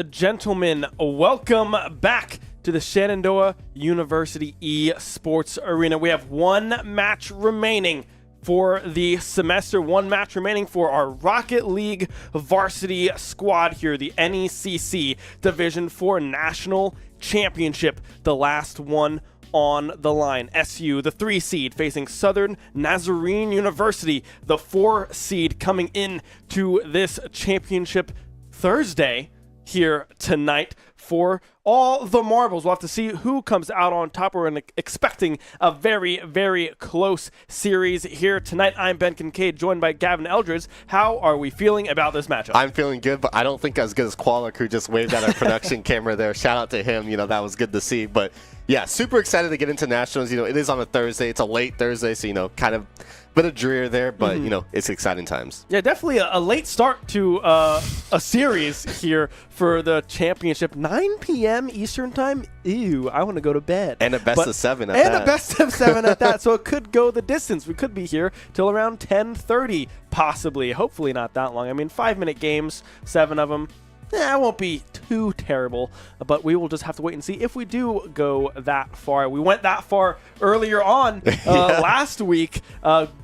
gentlemen, welcome back to the Shenandoah University Esports Arena. We have one match remaining for the semester, one match remaining for our Rocket League varsity squad here, the NECC Division 4 National Championship, the last one on the line. SU, the 3 seed, facing Southern Nazarene University, the 4 seed, coming in to this championship Thursday here tonight for all the marbles. We'll have to see who comes out on top. We're expecting a very, very close series here tonight. I'm Ben Kincaid, joined by Gavin Eldridge. How are we feeling about this matchup? I'm feeling good, but I don't think as good as Qualic, who just waved at our production camera there. Shout out to him. That was good to see. But yeah, super excited to get into Nationals. It is on a Thursday. It's a late Thursday, so, kind of bit of drear there, but, it's exciting times. Yeah, definitely a late start to a series here for the championship. 9 p.m. Eastern time? Ew, I want to go to bed. And a best of 7 at that. And a best of 7 at that, so it could go the distance. We could be here till around 10:30, possibly. Hopefully not that long. 5-minute games, 7 of them. It won't be too terrible, but we will just have to wait and see if we do go that far. We went that far earlier on last week.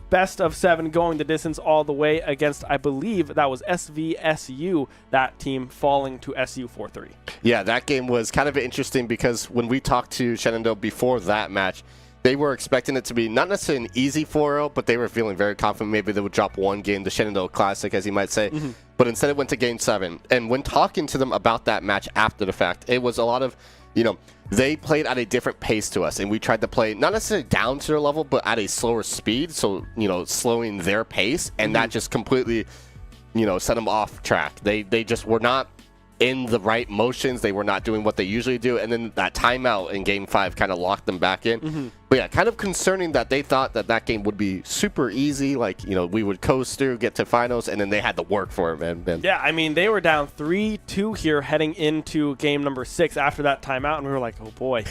Best of 7 going the distance all the way against, I believe, that was SVSU, that team falling to SU 4-3. Yeah, that game was kind of interesting because when we talked to Shenandoah before that match, they were expecting it to be not necessarily an easy 4-0, but they were feeling very confident maybe they would drop one game, the Shenandoah Classic, as you might say. But instead it went to Game 7. And when talking to them about that match after the fact, it was a lot of, they played at a different pace to us. And we tried to play not necessarily down to their level, but at a slower speed. So, slowing their pace. And that just completely, set them off track. They just were not in the right motions. They were not doing what they usually do, and then that timeout in Game 5 kind of locked them back in. But yeah, kind of concerning that they thought that game would be super easy, like, we would coast through, get to finals, and then they had to work for it, man. Yeah, they were down 3-2 here heading into game number 6 after that timeout, and we were like, oh boy,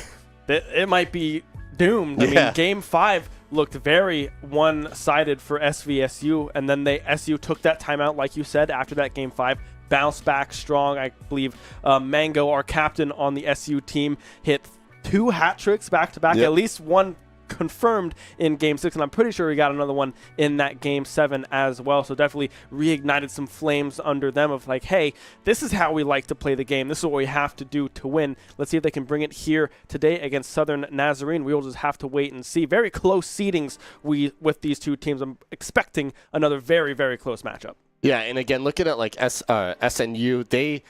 it might be doomed. Game 5 looked very one-sided for SVSU, and then SU took that timeout, like you said, after that Game 5, bounced back strong. I believe Mango, our captain on the SU team, hit 2 hat tricks back-to-back, at least one confirmed in Game 6, and I'm pretty sure we got another one in that Game 7 as well. So definitely reignited some flames under them of like, hey, this is how we like to play the game. This is what we have to do to win. Let's see if they can bring it here today against Southern Nazarene. We will just have to wait and see. Very close seedings with these two teams. I'm expecting another very, very close matchup. Yeah, and again, looking at like SNU, they,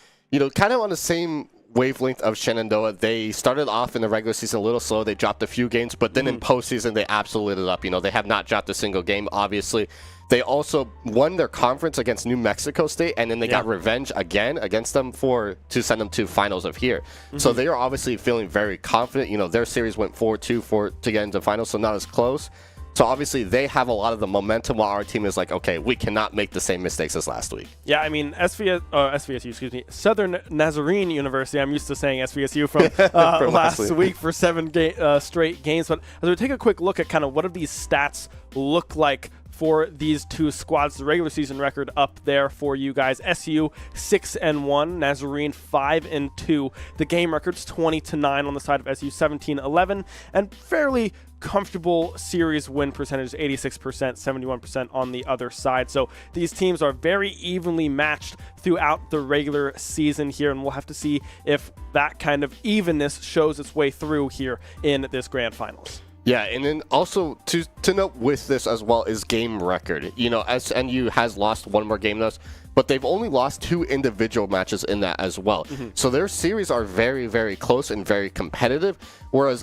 kind of on the same wavelength of Shenandoah. They started off in the regular season a little slow. They dropped a few games, but then in postseason, they absolutely lit it up. They have not dropped a single game, obviously. They also won their conference against New Mexico State, and then they got revenge again against them to send them to finals of here. So they are obviously feeling very confident. Their series went 4-2 to get into finals, so not as close. So obviously they have a lot of the momentum while our team is like, okay, we cannot make the same mistakes as last week. Yeah, SVSU, Southern Nazarene University. I'm used to saying SVSU from last week for 7 straight games. But as we take a quick look at kind of what do these stats look like for these two squads, the regular season record up there for you guys. SU 6-1, Nazarene 5-2. The game record's 20-9 on the side of SU, 17-11, and fairly comfortable series win percentage, 86%, 71% on the other side. So these teams are very evenly matched throughout the regular season here, and we'll have to see if that kind of evenness shows its way through here in this grand finals. Yeah, and then also to note with this as well is game record. SNU has lost one more game than us, but they've only lost 2 individual matches in that as well. So their series are very, very close and very competitive, whereas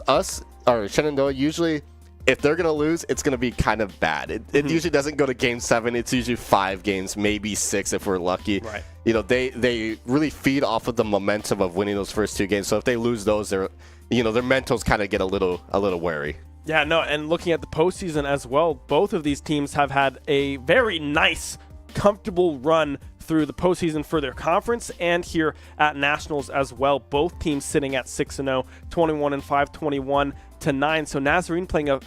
Shenandoah, usually, if they're going to lose, it's going to be kind of bad. It usually doesn't go to Game 7. It's usually 5 games, maybe 6 if we're lucky. Right. They really feed off of the momentum of winning those first 2 games. So if they lose those, their mentals kind of get a little wary. Yeah, no, and looking at the postseason as well, both of these teams have had a very nice, comfortable run through the postseason for their conference and here at Nationals as well. Both teams sitting at 6-0, 21-5, 21-9. So Nazarene playing a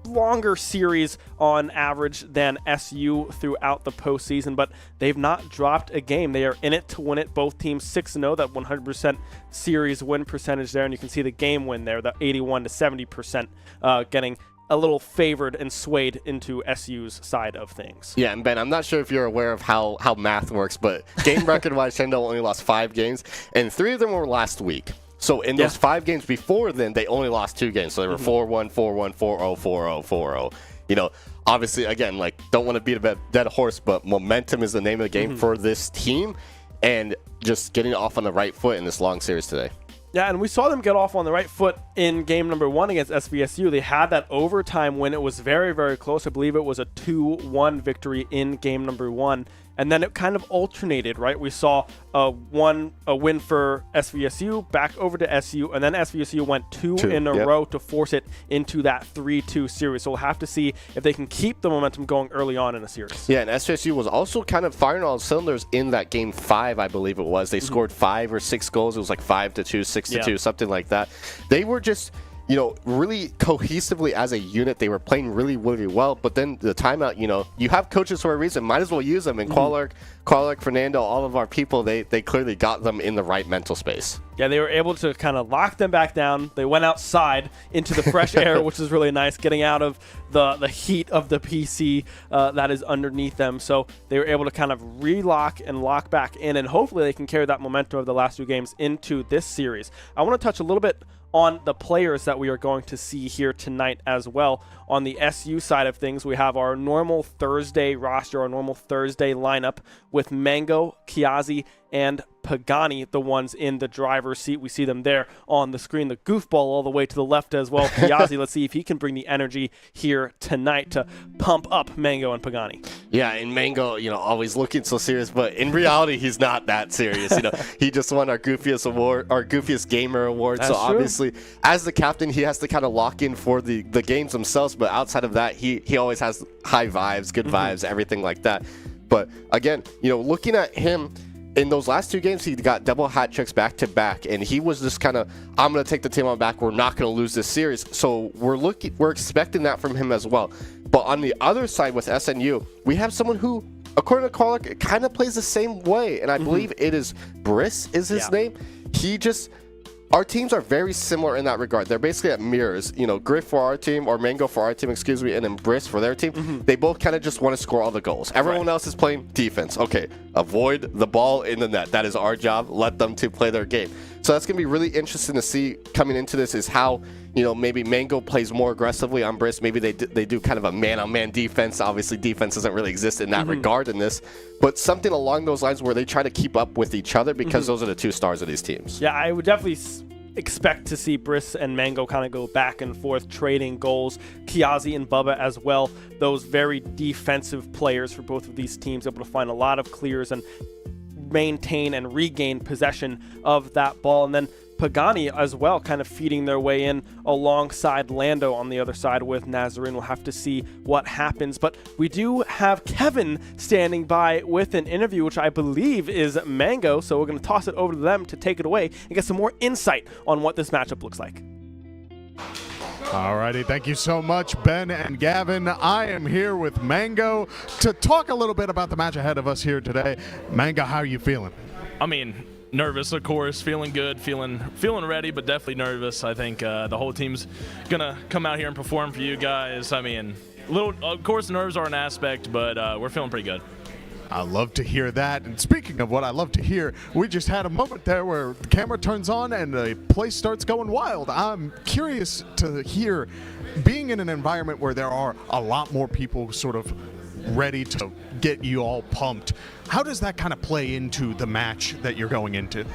longer series on average than SU throughout the postseason, but they've not dropped a game. They are in it to win it. Both teams 6-0, that 100% series win percentage there, and you can see the game win there, the 81 to 70%, getting a little favored and swayed into SU's side of things. Yeah, and Ben, I'm not sure if you're aware of how math works, but game record-wise, Shenandoah only lost 5 games, and 3 of them were last week. So in those 5 games before then, they only lost 2 games. So they were 4-1, 4-1, 4-0, 4-0, 4-0. You know, obviously, again, like, don't want to beat a dead horse, but momentum is the name of the game for this team, and just getting off on the right foot in this long series today. Yeah, and we saw them get off on the right foot in game number 1 against SVSU. They had that overtime win. It was very, very close. I believe it was a 2-1 victory in game number 1. And then it kind of alternated, right? We saw a win for SVSU, back over to SU, and then SVSU went 2 in a row to force it into that 3-2 series. So we'll have to see if they can keep the momentum going early on in a series. Yeah, and SVSU was also kind of firing all cylinders in that game 5, I believe it was. They scored 5 or 6 goals. It was like 5-2, 6-2, something like that. They were just, you know, really cohesively as a unit. They were playing really, really well. But then the timeout, you know, you have coaches for a reason. Might as well use them. And Qualark, Fernando, all of our people, they clearly got them in the right mental space. Yeah, they were able to kind of lock them back down. They went outside into the fresh air, which is really nice, getting out of the heat of the PC that is underneath them. So they were able to kind of relock and lock back in, and hopefully they can carry that momentum of the last 2 games into this series. I want to touch a little bit on the players that we are going to see here tonight as well. On the SU side of things, we have our normal Thursday roster, our normal Thursday lineup with Mango, Kiazi, and Pagani, the ones in the driver's seat. We see them there on the screen. The goofball all the way to the left as well. Kiazi, let's see if he can bring the energy here tonight to pump up Mango and Pagani. Yeah, and Mango, you know, always looking so serious, but in reality, he's not that serious. You know, he just won our goofiest award, our goofiest gamer award. That's so true. Obviously, as the captain, he has to kind of lock in for the games themselves. But outside of that, he always has high vibes, good vibes, everything like that. But again, you know, looking at him, in those last 2 games, he got double hat tricks back to back, and he was just kind of, I'm going to take the team on back. We're not going to lose this series. So we're expecting that from him as well. But on the other side with SNU, we have someone who, according to Qualark, kind of plays the same way, and I believe it is Briss is his name. He just, our teams are very similar in that regard. They're basically at mirrors. You know, Griff for our team, or Mango for our team, excuse me, and then Briss for their team. They both kind of just want to score all the goals. Everyone else is playing defense. Okay, avoid the ball in the net. That is our job. Let them to play their game. So that's going to be really interesting to see coming into this, is how, you know, maybe Mango plays more aggressively on Briss. Maybe they do kind of a man-on-man defense. Obviously, defense doesn't really exist in that regard in this. But something along those lines where they try to keep up with each other, because those are the 2 stars of these teams. Yeah, I would definitely expect to see Briss and Mango kind of go back and forth, trading goals. Kiazi and Bubba as well. Those very defensive players for both of these teams, able to find a lot of clears and maintain and regain possession of that ball. And then Pagani as well, kind of feeding their way in alongside Lando on the other side with Nazarene. We'll have to see what happens. But we do have Kevin standing by with an interview, which I believe is Mango. So we're going to toss it over to them to take it away and get some more insight on what this matchup looks like. Alrighty, thank you so much, Ben and Gavin. I am here with Mango to talk a little bit about the match ahead of us here today. Mango, how are you feeling? I mean, nervous, of course, feeling good, feeling ready, but definitely nervous. I think the whole team's gonna come out here and perform for you guys. I mean, of course, nerves are an aspect, but we're feeling pretty good. I love to hear that. And speaking of what I love to hear, we just had a moment there where the camera turns on and the place starts going wild. I'm curious to hear, being in an environment where there are a lot more people sort of ready to get you all pumped, how does that kind of play into the match that you're going into?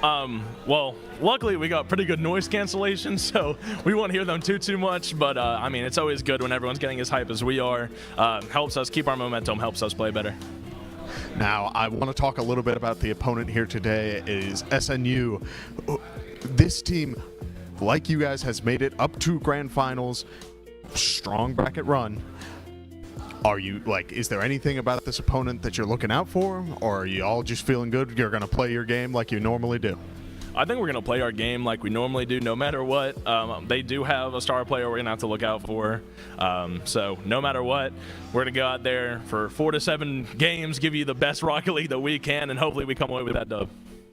Well, luckily we got pretty good noise cancellation, so we won't hear them too much, but I mean, it's always good when everyone's getting as hype as we are. Helps us keep our momentum, helps us play better. Now, I want to talk a little bit about the opponent here today is SNU. This team, like you guys, has made it up to grand finals, strong bracket run. Is there anything about this opponent that you're looking out for, or are you all just feeling good? You're going to play your game like you normally do? I think we're going to play our game like we normally do no matter what. They do have a star player we're going to have to look out for. So no matter what, we're going to go out there for 4 to 7 games, give you the best Rocket League that we can, and hopefully we come away with that dub.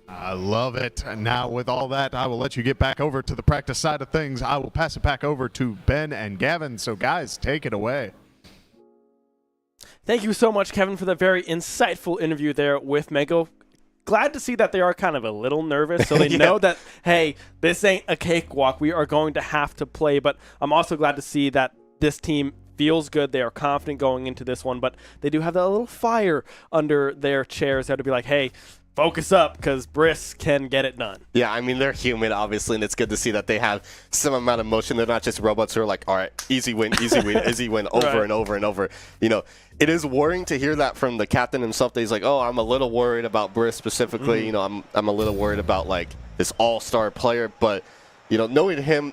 I love it. And now with all that, I will let you get back over to the practice side of things. I will pass it back over to Ben and Gavin. So guys, take it away. Thank you so much, Kevin, for the very insightful interview there with Mango. Glad to see that they are kind of a little nervous, so they know that, hey, this ain't a cakewalk. We are going to have to play, but I'm also glad to see that this team feels good. They are confident going into this one, but they do have that little fire under their chairs. They have to be like, hey, focus up, because Brisk can get it done. Yeah, I mean, they're human, obviously, and it's good to see that they have some amount of motion. They're not just robots who are like, all right, easy win, easy win, over Right. and over and over. You know, it is worrying to hear that from the captain himself, that he's like, oh, I'm a little worried about Brisk specifically. You know, I'm a little worried about, like, this all-star player, but you know, knowing him,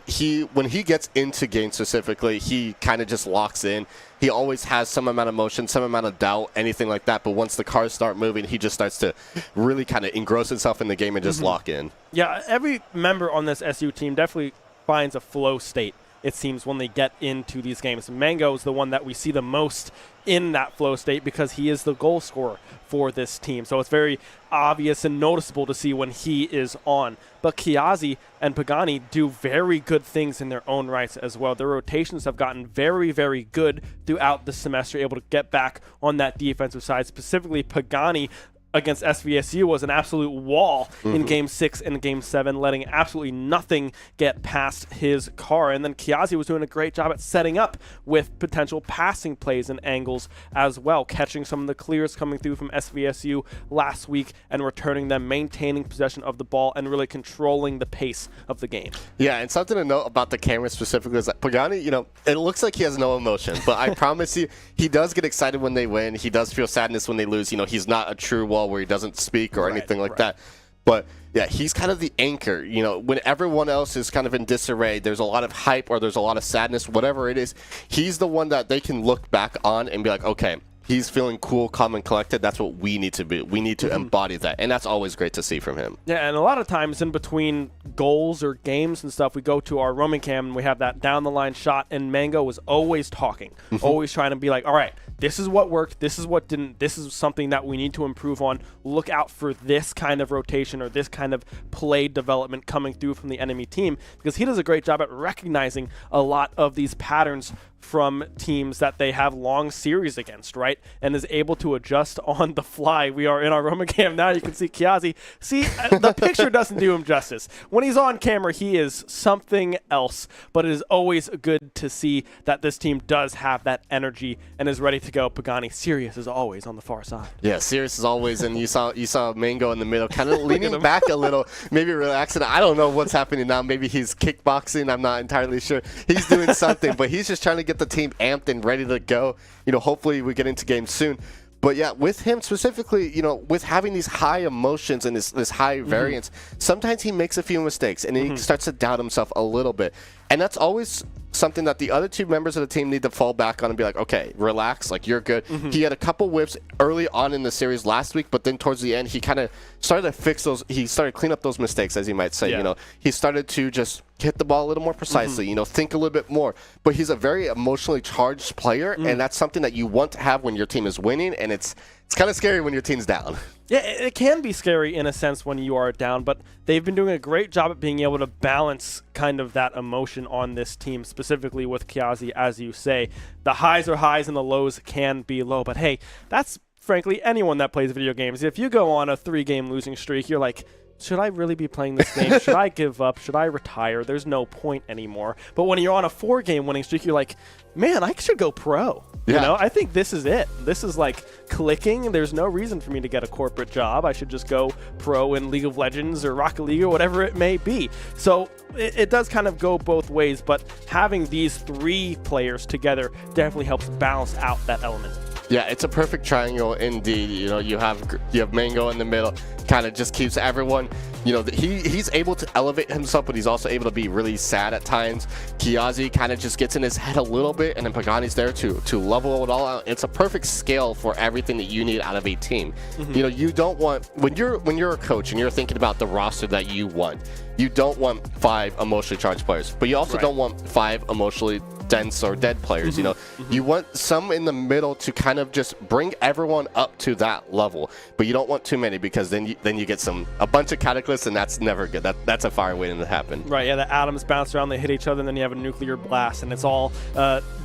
when he gets into games specifically, he kind of just locks in. He always has some amount of motion, some amount of doubt, anything like that. But once the cars start moving, he just starts to really kind of engross himself in the game and just lock in. Yeah, every member on this SU team definitely finds a flow state, it seems, when they get into these games. Mango is the one that we see the most in that flow state because he is the goal scorer for this team. So it's very obvious and noticeable to see when he is on. But Kiazi and Pagani do very good things in their own rights as well. Their rotations have gotten very, very good throughout the semester, able to get back on that defensive side. Specifically, Pagani against SVSU was an absolute wall in Game 6 and Game 7, letting absolutely nothing get past his car. And then Kiazi was doing a great job at setting up with potential passing plays and angles as well, catching some of the clears coming through from SVSU last week and returning them, maintaining possession of the ball, and really controlling the pace of the game. Yeah, and something to note about the camera specifically is that Pagani, you know, it looks like he has no emotion, but I promise you, he does get excited when they win. He does feel sadness when they lose. You know, he's not a true wall where he doesn't speak or anything like that. But yeah, he's kind of the anchor. You know, when everyone else is kind of in disarray, there's a lot of hype or there's a lot of sadness, whatever it is, he's the one that they can look back on and be like, okay, he's feeling cool, calm, and collected. That's what we need to be. We need to embody that, and that's always great to see from him. Yeah, and a lot of times in between goals or games and stuff, we go to our roaming cam and we have that down-the-line shot, and Mango was always talking, always trying to be like, all right, this is what worked, this is what didn't, this is something that we need to improve on. Look out for this kind of rotation or this kind of play development coming through from the enemy team, because he does a great job at recognizing a lot of these patterns from teams that they have long series against, right? And is able to adjust on the fly. We are in our roaming cam now. You can see Kiazi. See, the picture doesn't do him justice. When he's on camera, he is something else, but it is always good to see that this team does have that energy and is ready to go. Pagani, serious as always on the far side. Yeah, serious as always, and you saw Mango in the middle, kind of leaning back a little, maybe relaxing. I don't know what's happening now. Maybe he's kickboxing. I'm not entirely sure. He's doing something, but he's just trying to get the team amped and ready to go. You know, hopefully we get into games soon. But yeah, with him specifically, you know, with having these high emotions and this high variance, sometimes he makes a few mistakes and he starts to doubt himself a little bit. And that's always something that the other two members of the team need to fall back on and be like, okay, relax, like you're good. He had a couple whips early on in the series last week, but then towards the end, he kind of started to fix those. He started to clean up those mistakes, as you might say. You know, he started to just hit the ball a little more precisely, you know, think a little bit more. But he's a very emotionally charged player, and that's something that you want to have when your team is winning, and it's kind of scary when your team's down. Yeah, it can be scary in a sense when you are down, but they've been doing a great job at being able to balance kind of that emotion on this team, specifically with Kiazi, as you say. The highs are highs and the lows can be low, but hey, that's frankly anyone that plays video games. If you go on a 3-game losing streak, you're like, should I really be playing this game? Should I give up? Should I retire? There's no point anymore. But when you're on a 4-game winning streak, you're like, man, I should go pro. Yeah. You know, I think this is it. This is like clicking. There's no reason for me to get a corporate job. I should just go pro in League of Legends or Rocket League or whatever it may be. So it does kind of go both ways, but having these 3 players together definitely helps balance out that element. Yeah, it's a perfect triangle indeed. You know, you have Mango in the middle, kind of just keeps everyone. You know, he's able to elevate himself, but he's also able to be really sad at times. Kiazi kind of just gets in his head a little bit, and then Pagani's there to level it all out. It's a perfect scale for everything that you need out of a team. You know, you don't want when you're a coach and you're thinking about the roster that you want. You don't want 5 emotionally charged players, but you also don't want 5 emotionally dense or dead players. You know, you want some in the middle to kind of just bring everyone up to that level, but you don't want too many, because then you get a bunch of cataclysms, and that's never good. That's a fire waiting to happen. Right, yeah, the atoms bounce around, they hit each other, and then you have a nuclear blast, and it's all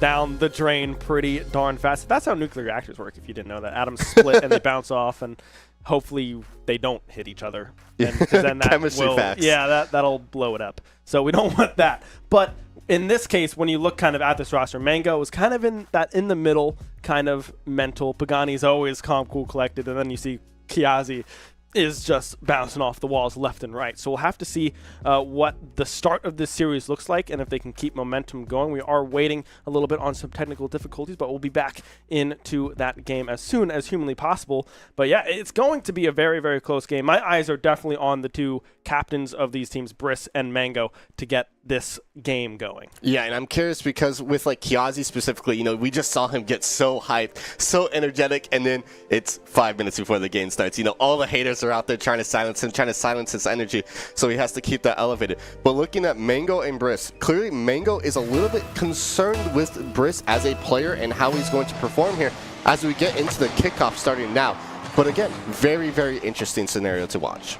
down the drain pretty darn fast. That's how nuclear reactors work, if you didn't know that. Atoms split and they bounce off, and hopefully they don't hit each other. And then that Chemistry facts. Yeah, that'll blow it up. So we don't want that. But in this case, when you look kind of at this roster, Mango is kind of in the middle kind of mental. Pagani's always calm, cool, collected, and then you see Kiazi is just bouncing off the walls left and right. So we'll have to see what the start of this series looks like, and if they can keep momentum going. We are waiting a little bit on some technical difficulties, but we'll be back into that game as soon as humanly possible. But yeah, it's going to be a very, very close game. My eyes are definitely on the 2 captains of these teams, Briss and Mango, to get this game going. Yeah, and I'm curious because with like Kiazi specifically, you know, we just saw him get so hyped, so energetic, and then it's 5 minutes before the game starts. You know, all the haters are out there trying to silence him, trying to silence his energy, so he has to keep that elevated. But looking at Mango and Briss, clearly Mango is a little bit concerned with Briss as a player and how he's going to perform here as we get into the kickoff starting now. But again, very, very interesting scenario to watch.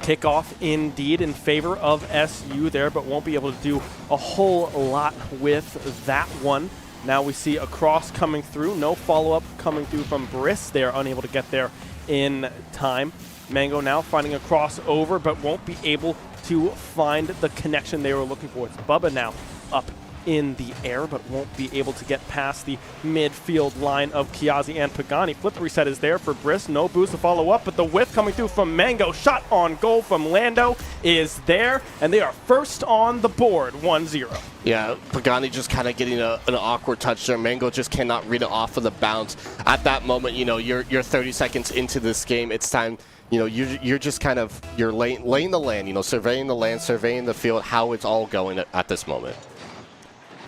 Kickoff indeed in favor of SU there, but won't be able to do a whole lot with that one. Now we see a cross coming through, no follow-up coming through from Briss. They are unable to get there in time. Mango now finding a crossover, but won't be able to find the connection they were looking for. It's Bubba now up in the air, but won't be able to get past the midfield line of Kiazi and Pagani. Flip reset is there for Briss. No boost to follow up, but the whiff coming through from Mango. Shot on goal from Lando is there, and they are first on the board, 1-0. Yeah, Pagani just kind of getting an awkward touch there. Mango just cannot read it off of the bounce. At that moment, you know, you're 30 seconds into this game. It's time. You know, you're just kind of laying the land. You know, surveying the land, surveying the field, how it's all going at this moment.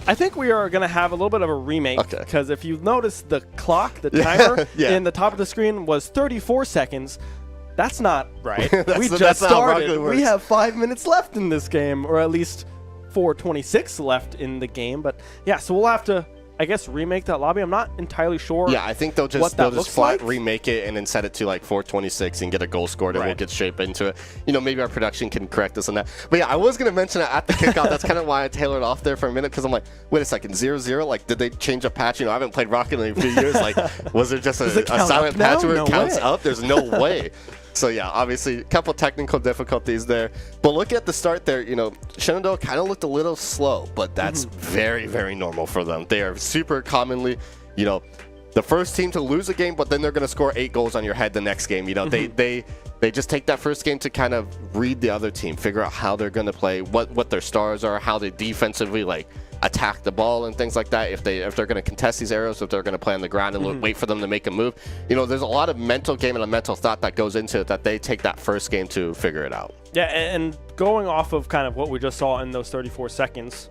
I think we are going to have a little bit of a remake, because if you notice the clock, the timer in the top of the screen was 34 seconds. That's not right. We just started. We have 5 minutes left in this game, or at least 4:26 left in the game. But yeah, so we'll have to, I guess, remake that lobby. I'm not entirely sure. Yeah, I think they'll just flat remake it and then set it to like 4:26 and get a goal scored, and we'll get straight into it. You know, maybe our production can correct us on that. But yeah, I was going to mention it at the kickoff. That's kind of why I tailored off there for a minute, because I'm like, wait a second, 0-0? Like, did they change a patch? You know, I haven't played Rocket League in a few years. Like, was there just a silent patch where it counts up? There's no way. So yeah, obviously a couple technical difficulties there. But look at the start there, you know, Shenandoah kind of looked a little slow, but that's very, very normal for them. They are super commonly, you know, the first team to lose a game, but then they're going to score 8 goals on your head the next game. You know, they just take that first game to kind of read the other team, figure out how they're going to play, what their stars are, how they defensively like attack the ball and things like that. If they're going to contest these arrows, if they're going to play on the ground and wait for them to make a move. You know, there's a lot of mental game and a mental thought that goes into it, that they take that first game to figure it out. Yeah, and going off of kind of what we just saw in those 34 seconds,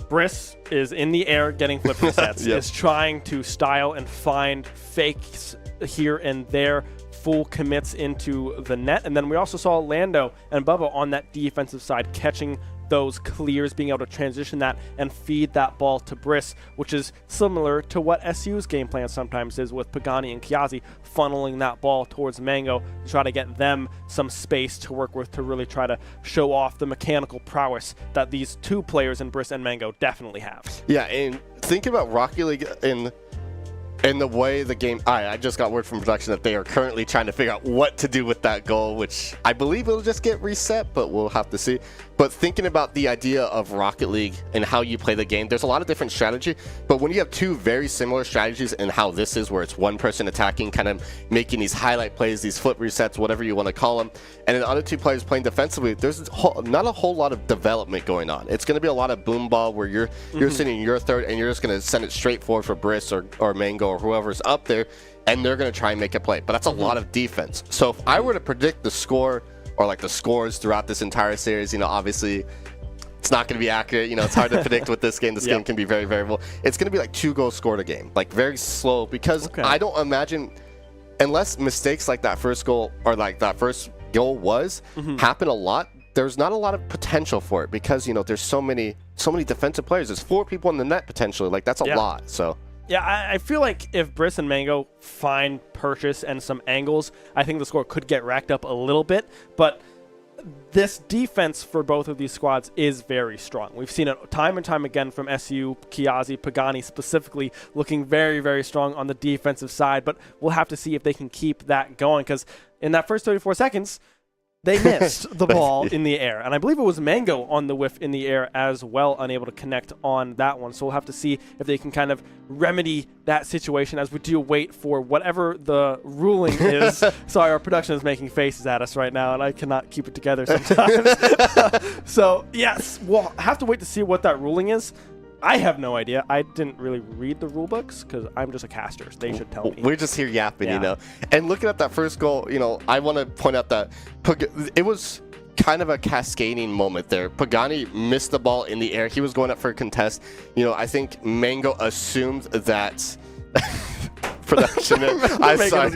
Briss is in the air getting flip resets, is trying to style and find fakes here and there, full commits into the net. And then we also saw Lando and Bubba on that defensive side catching those clears, being able to transition that and feed that ball to Briss, which is similar to what SU's game plan sometimes is with Pagani and Kiazi, funneling that ball towards Mango to try to get them some space to work with, to really try to show off the mechanical prowess that these 2 players in Briss and Mango definitely have. Yeah, and think about Rocket League in the way the game, I just got word from production that they are currently trying to figure out what to do with that goal, which I believe it'll just get reset, but we'll have to see. But thinking about the idea of Rocket League and how you play the game, there's a lot of different strategy. But when you have two very similar strategies in how this is, where it's one person attacking, kind of making these highlight plays, these flip resets, whatever you want to call them, and then other two players playing defensively, there's not a whole lot of development going on. It's going to be a lot of boom ball where you're sitting in your third and you're just going to send it straight forward for Briss or Mango or whoever's up there, and they're going to try and make a play. But that's a lot of defense. So if I were to predict the score or like the scores throughout this entire series, obviously it's not going to be accurate. It's hard to predict with this game. This game can be very variable. It's going to be like 2 goals scored a game, like very slow, because I don't imagine, unless mistakes like that first goal or like that first goal happen a lot, there's not a lot of potential for it, because there's so many defensive players. There's 4 people in the net potentially. Like that's a lot. So yeah, I feel like if Briss and Mango find purchase and some angles, I think the score could get racked up a little bit. But this defense for both of these squads is very strong. We've seen it time and time again from SU, Kiazi, Pagani specifically, looking very, very strong on the defensive side. But we'll have to see if they can keep that going, because in that first 34 seconds, they missed the ball in the air. And I believe it was Mango on the whiff in the air as well, unable to connect on that one. So we'll have to see if they can kind of remedy that situation as we do wait for whatever the ruling is. Sorry, our production is making faces at us right now, and I cannot keep it together sometimes. So, yes, we'll have to wait to see what that ruling is. I have no idea. I didn't really read the rule books because I'm just a caster. They should tell me. We're just here yapping, And looking at that first goal, I want to point out that it was kind of a cascading moment there. Pagani missed the ball in the air. He was going up for a contest. I think Mango assumed that production. I'm sorry.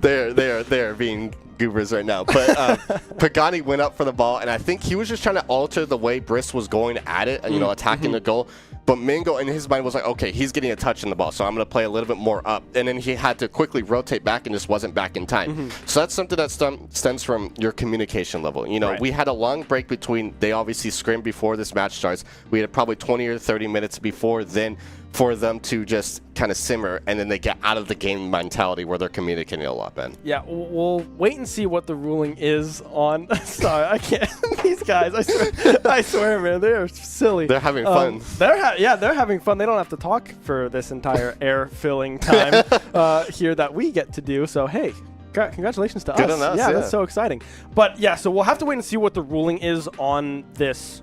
They're being goobers right now. But Pagani went up for the ball, and I think he was just trying to alter the way Briss was going at it, and attacking the goal. But Mango in his mind was like, okay, he's getting a touch in the ball, so I'm going to play a little bit more up. And then he had to quickly rotate back and just wasn't back in time. So that's something that stems from your communication level. We had a long break between, they obviously scrimmed before this match starts. We had probably 20 or 30 minutes before then for them to just kind of simmer, and then they get out of the game mentality where they're communicating a lot, Ben. Yeah, we'll wait and see what the ruling is on. Sorry, I can't. These guys, I swear, man, they're silly. They're having fun. They're having fun. They don't have to talk for this entire air-filling time here that we get to do. So, hey, congratulations to us. Good on us. Yeah, that's so exciting. But, yeah, so we'll have to wait and see what the ruling is on this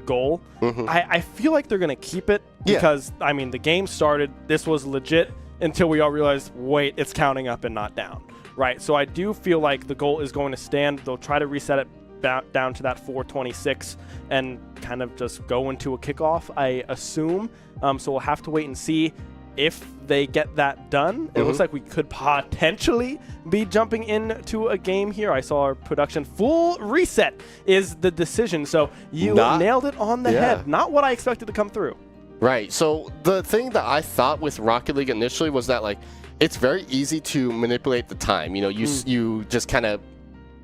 goal. I feel like they're going to keep it because, the game started. This was legit until we all realized, wait, it's counting up and not down. Right? So I do feel like the goal is going to stand. They'll try to reset it down to that 426 and kind of just go into a kickoff, I assume. So we'll have to wait and see if they get that done. It looks like we could potentially be jumping into a game here. I saw our production full reset is the decision. So you nailed it on the head. Not what I expected to come through. Right. So the thing that I thought with Rocket League initially was that, like, it's very easy to manipulate the time. You just kind of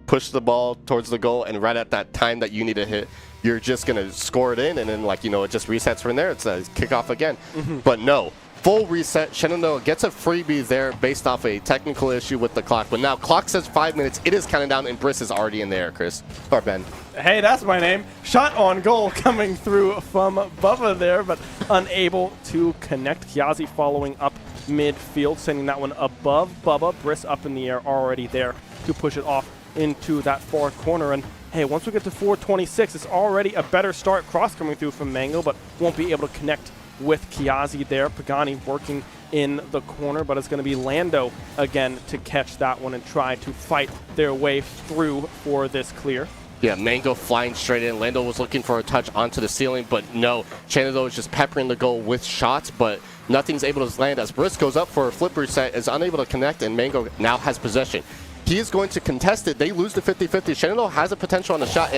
push the ball towards the goal, and right at that time that you need to hit, you're just going to score it in, and then, it just resets from there. It's a kickoff again. But no. Full reset. Shenandoah gets a freebie there based off a technical issue with the clock. But now clock says 5 minutes. It is counting down, and Briss is already in there, Chris. Or Ben. Hey, that's my name. Shot on goal coming through from Bubba there, but unable to connect. Kiazi following up midfield, sending that one above Bubba. Briss up in the air, already there to push it off into that far corner. And hey, once we get to 426, it's already a better start. Cross coming through from Mango, but won't be able to connect with Kiazi there. Pagani working in the corner, but it's going to be Lando again to catch that one and try to fight their way through for this clear. Yeah, Mango flying straight in. Lando was looking for a touch onto the ceiling, but no. Shenandoah is just peppering the goal with shots, but nothing's able to land as Briss goes up for a flip reset, is unable to connect, and Mango now has possession. He is going to contest it. They lose the 50-50. Shenandoah has a potential on the shot,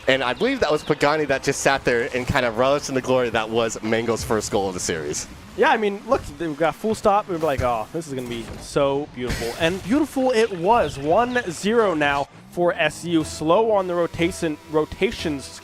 and I believe that was Pagani that just sat there and kind of relished in the glory that was Mango's first goal of the series. Yeah, look, we got full stop. We were like, oh, this is going to be so beautiful. And beautiful it was. 1-0 now for SU. Slow on the rotations,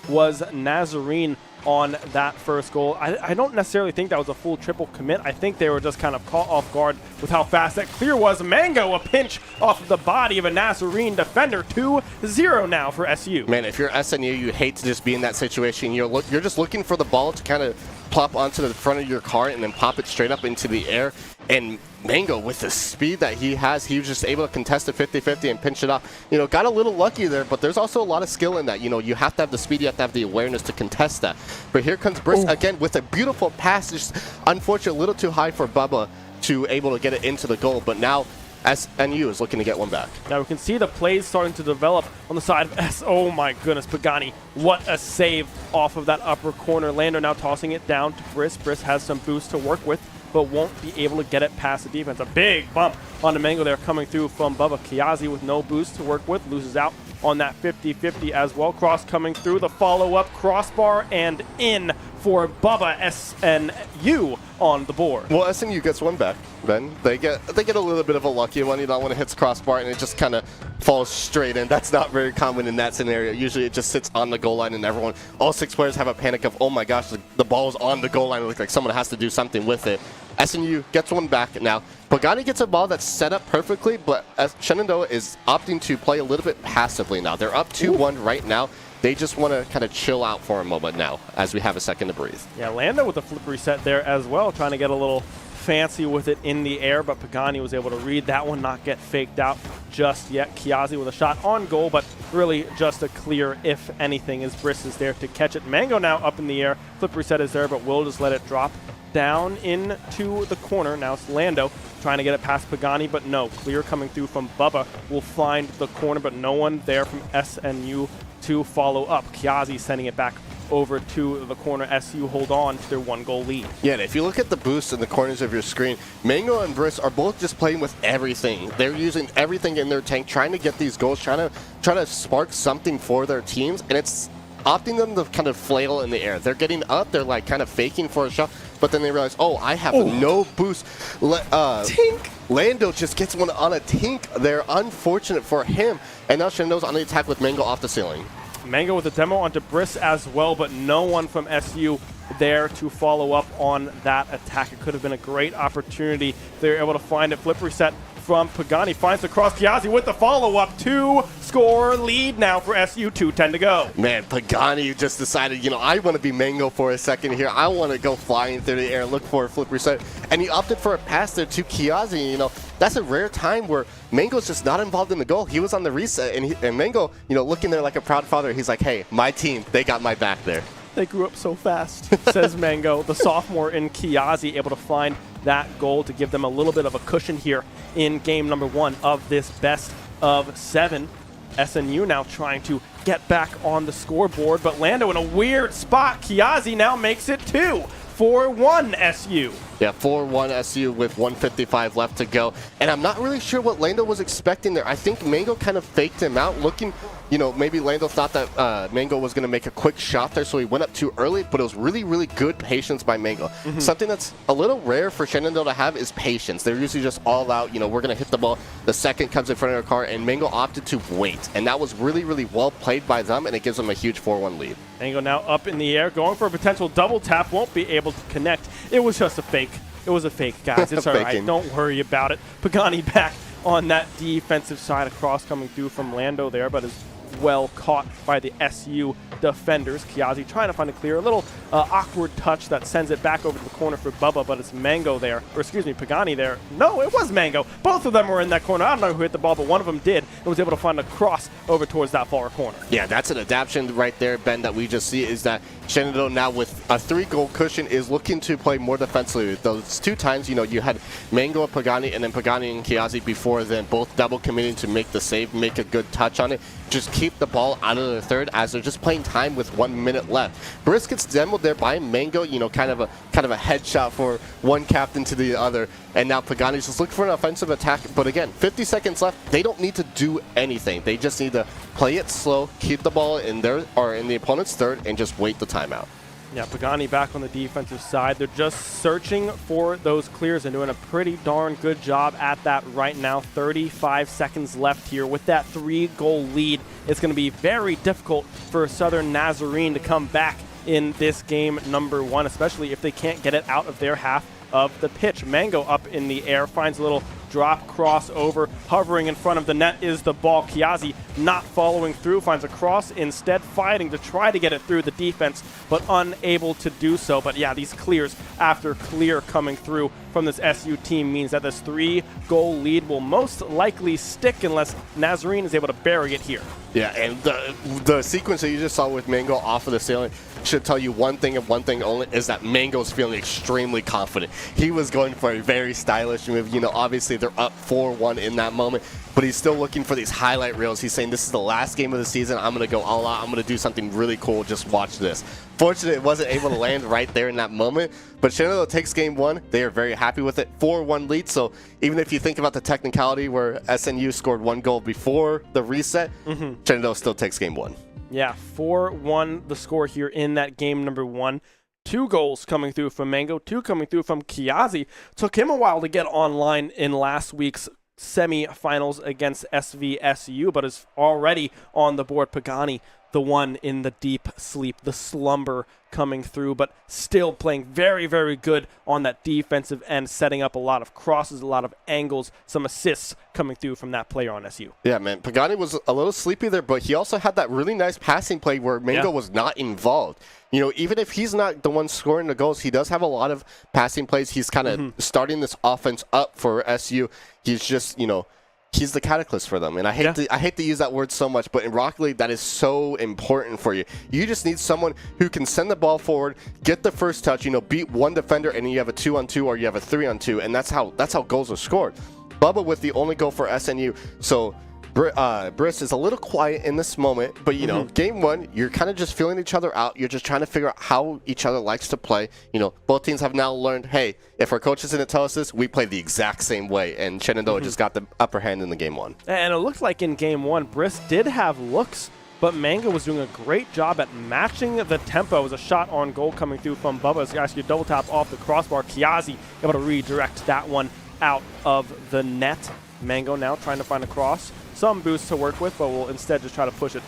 was Nazarene on that first goal. I don't necessarily think that was a full triple commit. I think they were just kind of caught off guard with how fast that clear was. Mango, a pinch off of the body of a Nazarene defender. 2-0 now for SU. Man, if you're SNU, you hate to just be in that situation. You're just looking for the ball to kind of plop onto the front of your car and then pop it straight up into the air. And Mango, with the speed that he has, he was just able to contest it 50-50 and pinch it off. You know, got a little lucky there, but there's also a lot of skill in that. You know, you have to have the speed, you have to have the awareness to contest that. But here comes Brisk again with a beautiful pass. Just unfortunately, a little too high for Bubba to able to get it into the goal. But now SNU is looking to get one back. Now we can see the plays starting to develop on the side of S. Oh my goodness, Pagani, what a save off of that upper corner. Lando now tossing it down to Brisk. Brisk has some boost to work with, but won't be able to get it past the defense. A big bump on the Mango there coming through from Bubba. Kiazi with no boost to work with, loses out on that 50-50 as well. Cross coming through, the follow-up crossbar and in for Bubba. SNU on the board. Well, SNU gets one back, Ben. They get a little bit of a lucky one, you know, when it hits crossbar and it just kind of falls straight in. That's not very common in that scenario. Usually it just sits on the goal line and all 6 players have a panic of, oh my gosh, the ball's on the goal line. It looks like someone has to do something with it. SNU gets one back now. Pagani gets a ball that's set up perfectly, but Shenandoah is opting to play a little bit passively now. They're up 2-1 right now. They just want to kind of chill out for a moment now as we have a second to breathe. Yeah, Lando with a flip reset there as well, trying to get a little fancy with it in the air, but Pagani was able to read that one, not get faked out just yet. Kiazi with a shot on goal, but really just a clear, if anything, as Brisk is there to catch it. Mango now up in the air. Flip reset is there, but will just let it drop down into the corner. Now it's Lando trying to get it past Pagani, but no. Clear coming through from Bubba will find the corner, but no one there from SNU to follow up. Kiazi sending it back over to the corner. SU hold on to their 1-goal lead. Yeah, and if you look at the boosts in the corners of your screen, Mango and Brisk are both just playing with everything. They're using everything in their tank, trying to get these goals, trying to spark something for their teams, and it's opting them to kind of flail in the air. They're getting up, they're like kind of faking for a shot, but then they realize, oh, I have no boost. Tink! Lando just gets one on a tink there. Unfortunate for him. And now Shenandoah's on the attack with Mango off the ceiling. Mango with a demo onto Brisk as well, but no one from SU there to follow up on that attack. It could have been a great opportunity. They were able to find it. Flip reset from Pagani. Finds the cross. Kiazi with the follow-up. 2-score lead now for SU. 2:10 to go. Man, Pagani just decided, you know, I want to be Mango for a second here. I want to go flying through the air, look for a flip reset. And he opted for a pass there to Kiazi. You know, that's a rare time where Mango's just not involved in the goal. He was on the reset, and Mango, you know, looking there like a proud father. He's like, hey, my team, they got my back there. They grew up so fast, says Mango. The sophomore in Kiazi able to find that goal to give them a little bit of a cushion here in game number 1 of this best of 7. SNU now trying to get back on the scoreboard, but Lando in a weird spot. Kiazi now makes it 2. 4-1 SU. Yeah, 4-1 SU with 1:55 left to go. And I'm not really sure what Lando was expecting there. I think Mango kind of faked him out, looking, you know, maybe Lando thought that Mango was going to make a quick shot there, so he went up too early, but it was really, really good patience by Mango. Something that's a little rare for Shenandoah to have is patience. They're usually just all out, you know, we're going to hit the ball. The second comes in front of their car, and Mango opted to wait. And that was really, really well played by them, and it gives them a huge 4-1 lead. Mango now up in the air, going for a potential double tap. Won't be able to connect. It was just a fake. It was a fake, guys. It's all right. Don't worry about it. Pagani back on that defensive side. A cross coming through from Lando there, but is well caught by the SU defenders. Kiazi trying to find a clear. A little awkward touch that sends it back over to the corner for Bubba, but it's Mango there. Or excuse me, Pagani there. No, it was Mango. Both of them were in that corner. I don't know who hit the ball, but one of them did and was able to find a cross over towards that far corner. Yeah, that's an adaptation right there, Ben, that we just see is that Shenandoah now with a 3-goal cushion is looking to play more defensively. Those 2 times, you know, you had Mango and Pagani, and then Pagani and Kiazi before then, both double committing to make the save, make a good touch on it. Just keep the ball out of the third as they're just playing time with 1 minute left. Brisk gets demoed there by Mango, you know, kind of a headshot for one captain to the other. And now Pagani's just looking for an offensive attack. But again, 50 seconds left. They don't need to do anything. They just need to play it slow, keep the ball in their or in the opponent's third, and just wait the timeout. Yeah, Pagani back on the defensive side. They're just searching for those clears and doing a pretty darn good job at that right now. 35 seconds left here. With that 3-goal lead, it's going to be very difficult for Southern Nazarene to come back in this game number 1, especially if they can't get it out of their half of the pitch. Mango up in the air, finds a little drop crossover. Hovering in front of the net is the ball. Kiazi not following through, finds a cross instead, fighting to try to get it through the defense, but unable to do so. But yeah, these clears after clear coming through from this SU team means that this 3-goal lead will most likely stick unless Nazarene is able to bury it here. Yeah, and the sequence that you just saw with Mango off of the ceiling should tell you one thing and one thing only, is that Mango's feeling extremely confident. He was going for a very stylish move. You know, obviously they're up 4-1 in that moment, but he's still looking for these highlight reels. He's saying, this is the last game of the season. I'm going to go all out. I'm going to do something really cool. Just watch this. Fortunately, it wasn't able to land right there in that moment, but Shenandoah takes game 1. They are very happy with it. 4-1 lead, so even if you think about the technicality where SNU scored 1 goal before the reset, Shenandoah still takes game 1. Yeah, 4-1 the score here in that game number 1. 2 goals coming through from Mango, 2 coming through from Kiazi. Took him a while to get online in last week's semi-finals against SVSU, but is already on the board. Pagani, the one in the deep sleep, the slumber coming through, but still playing very, very good on that defensive end, setting up a lot of crosses, a lot of angles, some assists coming through from that player on SU. Yeah, man. Pagani was a little sleepy there, but he also had that really nice passing play where Mango was not involved. You know, even if he's not the one scoring the goals, he does have a lot of passing plays. He's kind of starting this offense up for SU. He's just, you know, he's the catalyst for them. And I hate to use that word so much, but in Rocket League, that is so important for you. You just need someone who can send the ball forward, get the first touch, you know, beat one defender, and then you have a 2-on-2 or you have a 3-on-2, and that's how goals are scored. Bubba with the only goal for SNU. So Briss is a little quiet in this moment, but, you know, game 1, you're kind of just feeling each other out. You're just trying to figure out how each other likes to play. You know, both teams have now learned, hey, if our coaches didn't tell us this, we play the exact same way. And Shenandoah just got the upper hand in the game 1. And it looked like in game 1, Briss did have looks, but Mango was doing a great job at matching the tempo. It was a shot on goal coming through from Bubba. So actually a double tap off the crossbar. Kiazi able to redirect that one out of the net. Mango now trying to find a cross. Some boost to work with, but will instead just try to push it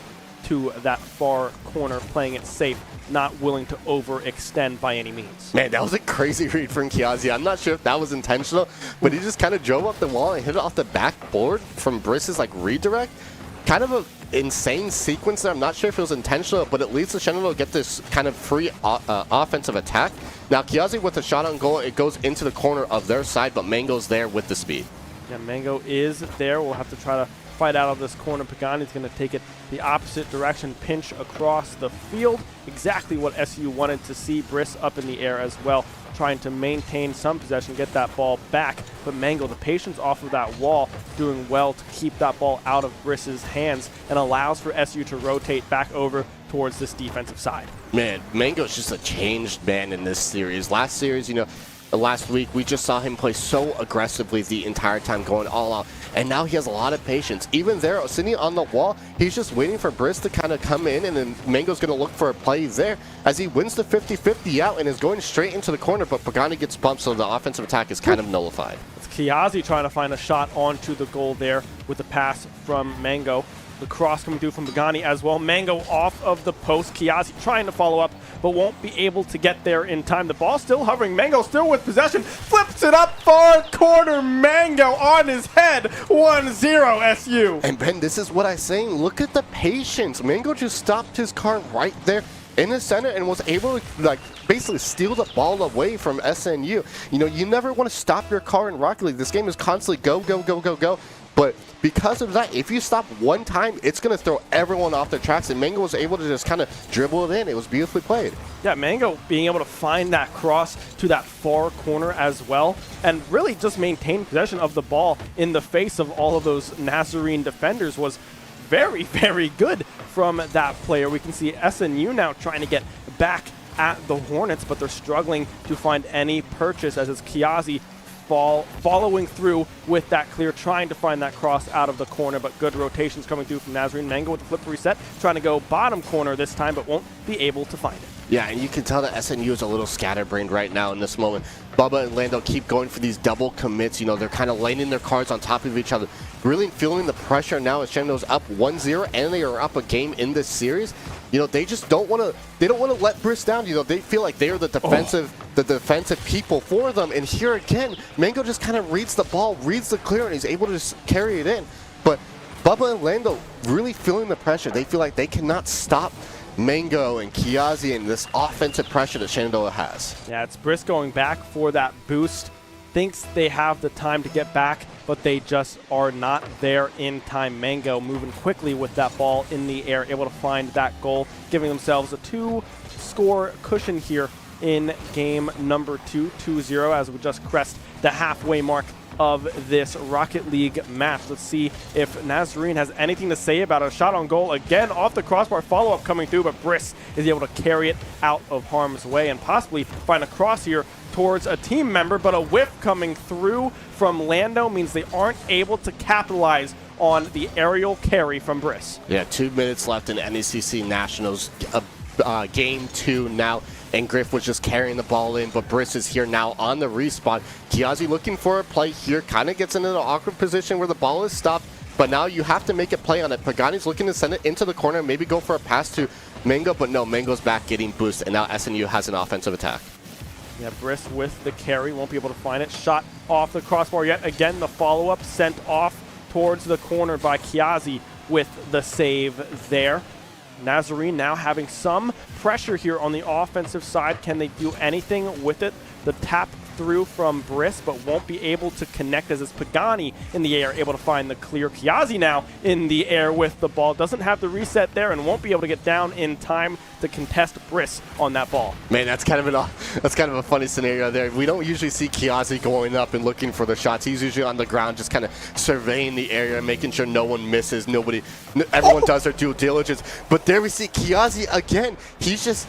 to that far corner, playing it safe, not willing to overextend by any means. Man, that was a crazy read from Kiazi. I'm not sure if that was intentional, but he just kind of drove up the wall and hit it off the backboard from Briss's redirect. Kind of an insane sequence there. I'm not sure if it was intentional, but it leads to Shenandoah to get this kind of free offensive attack. Now, Kiazi with a shot on goal, it goes into the corner of their side, but Mango's there with the speed. Yeah, Mango is there. We'll have to try to fight out of this corner. Pagani's going to take it the opposite direction, pinch across the field. Exactly what SU wanted to see. Briss up in the air as well, trying to maintain some possession, get that ball back. But Mango, the patience off of that wall, doing well to keep that ball out of Briss's hands and allows for SU to rotate back over towards this defensive side. Man, Mango's just a changed man in this series. Last series, you know, last week, we just saw him play so aggressively the entire time, going all out. And now he has a lot of patience. Even there, sitting on the wall, he's just waiting for Briss to kind of come in, and then Mango's going to look for a play there as he wins the 50-50 out and is going straight into the corner, but Pagani gets bumped, so the offensive attack is kind of nullified. It's Kiazi trying to find a shot onto the goal there with the pass from Mango. The cross coming through from Pagani as well. Mango off of the post. Kiazi trying to follow up, but won't be able to get there in time. The ball still hovering. Mango still with possession. Flips it up far corner. Mango on his head. 1-0 SU. And Ben, this is what I'm saying. Look at the patience. Mango just stopped his car right there in the center and was able to basically steal the ball away from SNU. You know, you never want to stop your car in Rocket League. This game is constantly go, go, go, go, go. But because of that, if you stop one time, it's going to throw everyone off their tracks. And Mango was able to just kind of dribble it in. It was beautifully played. Yeah, Mango being able to find that cross to that far corner as well, and really just maintain possession of the ball in the face of all of those Nazarene defenders was very, very good from that player. We can see SNU now trying to get back at the Hornets, but they're struggling to find any purchase as it's Kiazi following through with that clear, trying to find that cross out of the corner, but good rotations coming through from Nazarene. Mango with the flip reset, trying to go bottom corner this time, but won't be able to find it. Yeah, and you can tell that SNU is a little scatterbrained right now in this moment. Bubba and Lando keep going for these double commits. You know, they're kind of laying their cards on top of each other. Really feeling the pressure now as Shenandoah's up 1-0, and they are up a game in this series. you know, they just don't want to let Briss down. You know, they feel like they're the defensive people for them. And here again, Mango just kind of reads the ball, reads the clear, and he's able to just carry it in. But Bubba and Lando really feeling the pressure. They feel like they cannot stop Mango and Kiazi and this offensive pressure that Shenandoah has. Yeah, it's Briss going back for that boost. Thinks they have the time to get back, but they just are not there in time. Mango moving quickly with that ball in the air, able to find that goal, giving themselves a 2-score cushion here in game number 2, 2-0, as we just crest the halfway mark of this Rocket League match. Let's see if Nazarene has anything to say about a shot on goal. Again, off the crossbar, follow-up coming through, but Briss is able to carry it out of harm's way and possibly find a cross here towards a team member, but a whiff coming through from Lando means they aren't able to capitalize on the aerial carry from Briss. Yeah, 2 minutes left in NECC Nationals game 2 now, and Griff was just carrying the ball in, but Briss is here now on the respawn. Kiazi looking for a play here, kind of gets into an awkward position where the ball is stopped, but now you have to make a play on it. Pagani's looking to send it into the corner, maybe go for a pass to Mango, but no, Mango's back getting boosted, and now SNU has an offensive attack. Yeah, Briss with the carry, won't be able to find it. Shot off the crossbar yet again. The follow-up sent off towards the corner by Kiazi with the save there. Nazarene now having some pressure here on the offensive side. Can they do anything with it? The tap through from Briss, but won't be able to connect as it's Pagani in the air, able to find the clear. Kiazi now in the air with the ball. Doesn't have the reset there and won't be able to get down in time to contest Briss on that ball. Man, that's kind of a funny scenario there. We don't usually see Kiazi going up and looking for the shots. He's usually on the ground just kind of surveying the area, making sure no one misses, everyone does their due diligence. But there we see Kiazi again. He's just,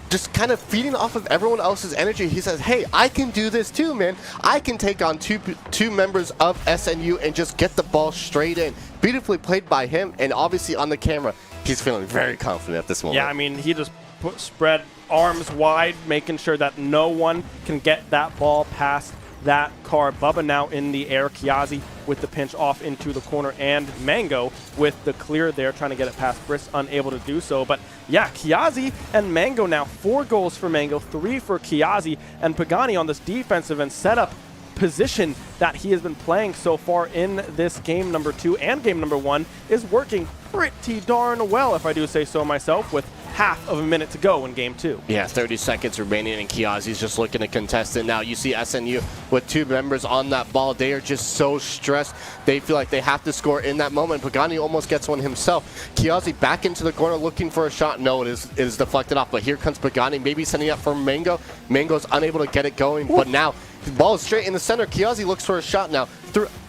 just kind of feeding off of everyone else's energy. He says, hey, I can do this too, man. I can take on two members of SNU and just get the ball straight in. Beautifully played by him, and obviously on the camera, he's feeling very confident at this moment. Yeah, I mean, he just spread arms wide, making sure that no one can get that ball past that car. Bubba now in the air. Kiazi with the pinch off into the corner, and Mango with the clear there, trying to get it past Briss, unable to do so. But yeah, Kiazi and Mango now. 4 goals for Mango, 3 for Kiazi, and Pagani on this defensive and setup position that he has been playing so far in this game number 2 and game number 1 is working pretty darn well, if I do say so myself, with half of a minute to go in game 2. Yeah, 30 seconds remaining, and Kiazi's just looking to contest it now. You see SNU with 2 members on that ball. They are just so stressed. They feel like they have to score in that moment. Pagani almost gets one himself. Kiazi back into the corner looking for a shot. No, it is deflected off, but here comes Pagani, maybe sending up for Mango. Mango's unable to get it going, but now the ball is straight in the center. Kiazi looks for a shot now.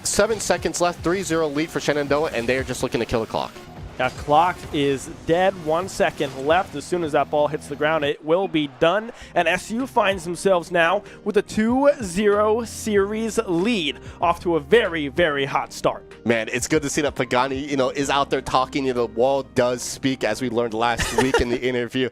7 seconds left, 3-0 lead for Shenandoah, and they are just looking to kill the clock. That clock is dead. 1 second left. As soon as that ball hits the ground, it will be done. And SU finds themselves now with a 2-0 series lead, off to a very, very hot start. Man, it's good to see that Pagani, is out there talking. The wall does speak, as we learned last week in the interview.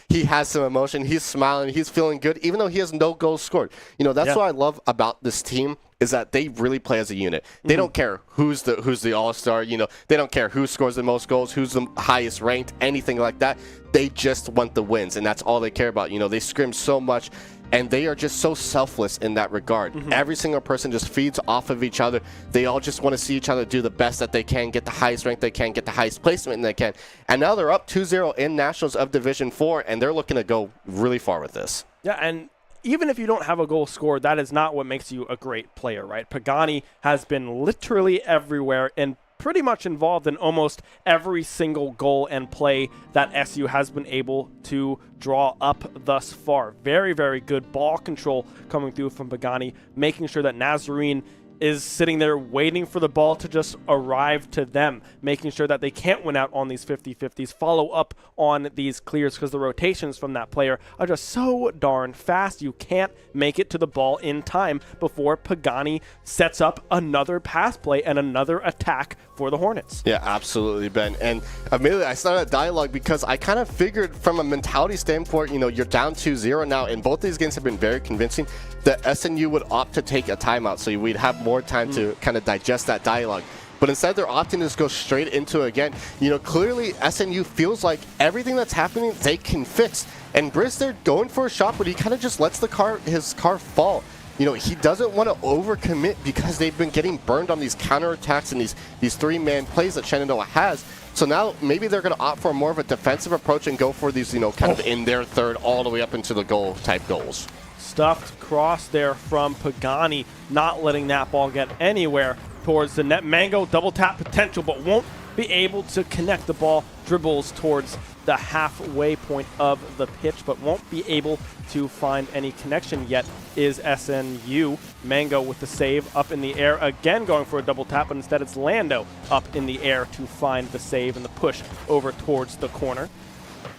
He has some emotion. He's smiling. He's feeling good, even though he has no goals scored. That's what I love about this team, is that they really play as a unit. They don't care who's the all-star, they don't care who scores the most goals, who's the highest ranked, anything like that. They just want the wins, and that's all they care about. They scrim so much, and they are just so selfless in that regard. Every single person just feeds off of each other. They all just want to see each other do the best that they can, get the highest rank they can, get the highest placement they can. And now they're up 2-0 in Nationals of Division 4, and they're looking to go really far with this. Yeah, and even if you don't have a goal scored, that is not what makes you a great player, right? Pagani has been literally everywhere and pretty much involved in almost every single goal and play that SU has been able to draw up thus far. Very, very good ball control coming through from Pagani, making sure that Nazarene is sitting there waiting for the ball to just arrive to them, making sure that they can't win out on these 50-50s, follow up on these clears, because the rotations from that player are just so darn fast. You can't make it to the ball in time before Pagani sets up another pass play and another attack for the Hornets. Yeah, absolutely, Ben. And immediately I started a dialogue because I kind of figured from a mentality standpoint, you're down 2-0 now, and both these games have been very convincing, that SNU would opt to take a timeout, so we'd have more time to kind of digest that dialogue. but instead they're opting to just go straight into it again. You know, clearly SNU feels like everything that's happening they can fix. And Briss, they're going for a shot, but he kind of just lets his car fall. You know, he doesn't want to overcommit because they've been getting burned on these counterattacks and these three-man plays that Shenandoah has. So now maybe they're going to opt for more of a defensive approach and go for these, you know, kind of in their third all the way up into the goal type goals. Stuffed cross there from Pagani, not letting that ball get anywhere towards the net. Mango double tap potential, but won't be able to connect the ball. Dribbles towards the halfway point of the pitch, but won't be able to find any connection yet is SNU. Mango with the save up in the air, again going for a double tap, but instead it's Lando up in the air to find the save and the push over towards the corner.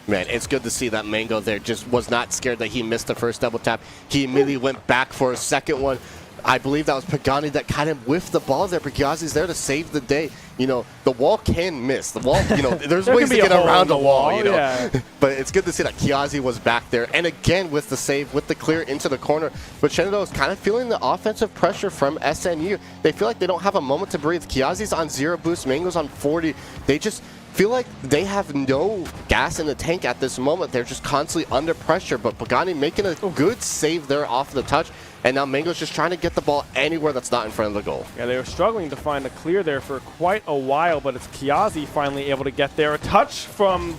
Man, it's good to see that Mango there just was not scared that he missed the first double tap. He immediately went back for a second one. I believe that was Pagani that kind of whiffed the ball there. Pagasi's there to save the day. You know, the wall can miss. The wall, you know, there's ways to get around the wall, you know. Yeah. But it's good to see that Kiazi was back there. And again, with the save, with the clear into the corner. But Shenandoah is kind of feeling the offensive pressure from SNU. They feel like they don't have a moment to breathe. Kiazi's on 0 boost. Mango's on 40. They just feel like they have no gas in the tank at this moment. They're just constantly under pressure. But Pagani making a good save there off the touch. And now Mango's just trying to get the ball anywhere that's not in front of the goal. Yeah, they were struggling to find a clear there for quite a while, but it's Kiazi finally able to get there. A touch from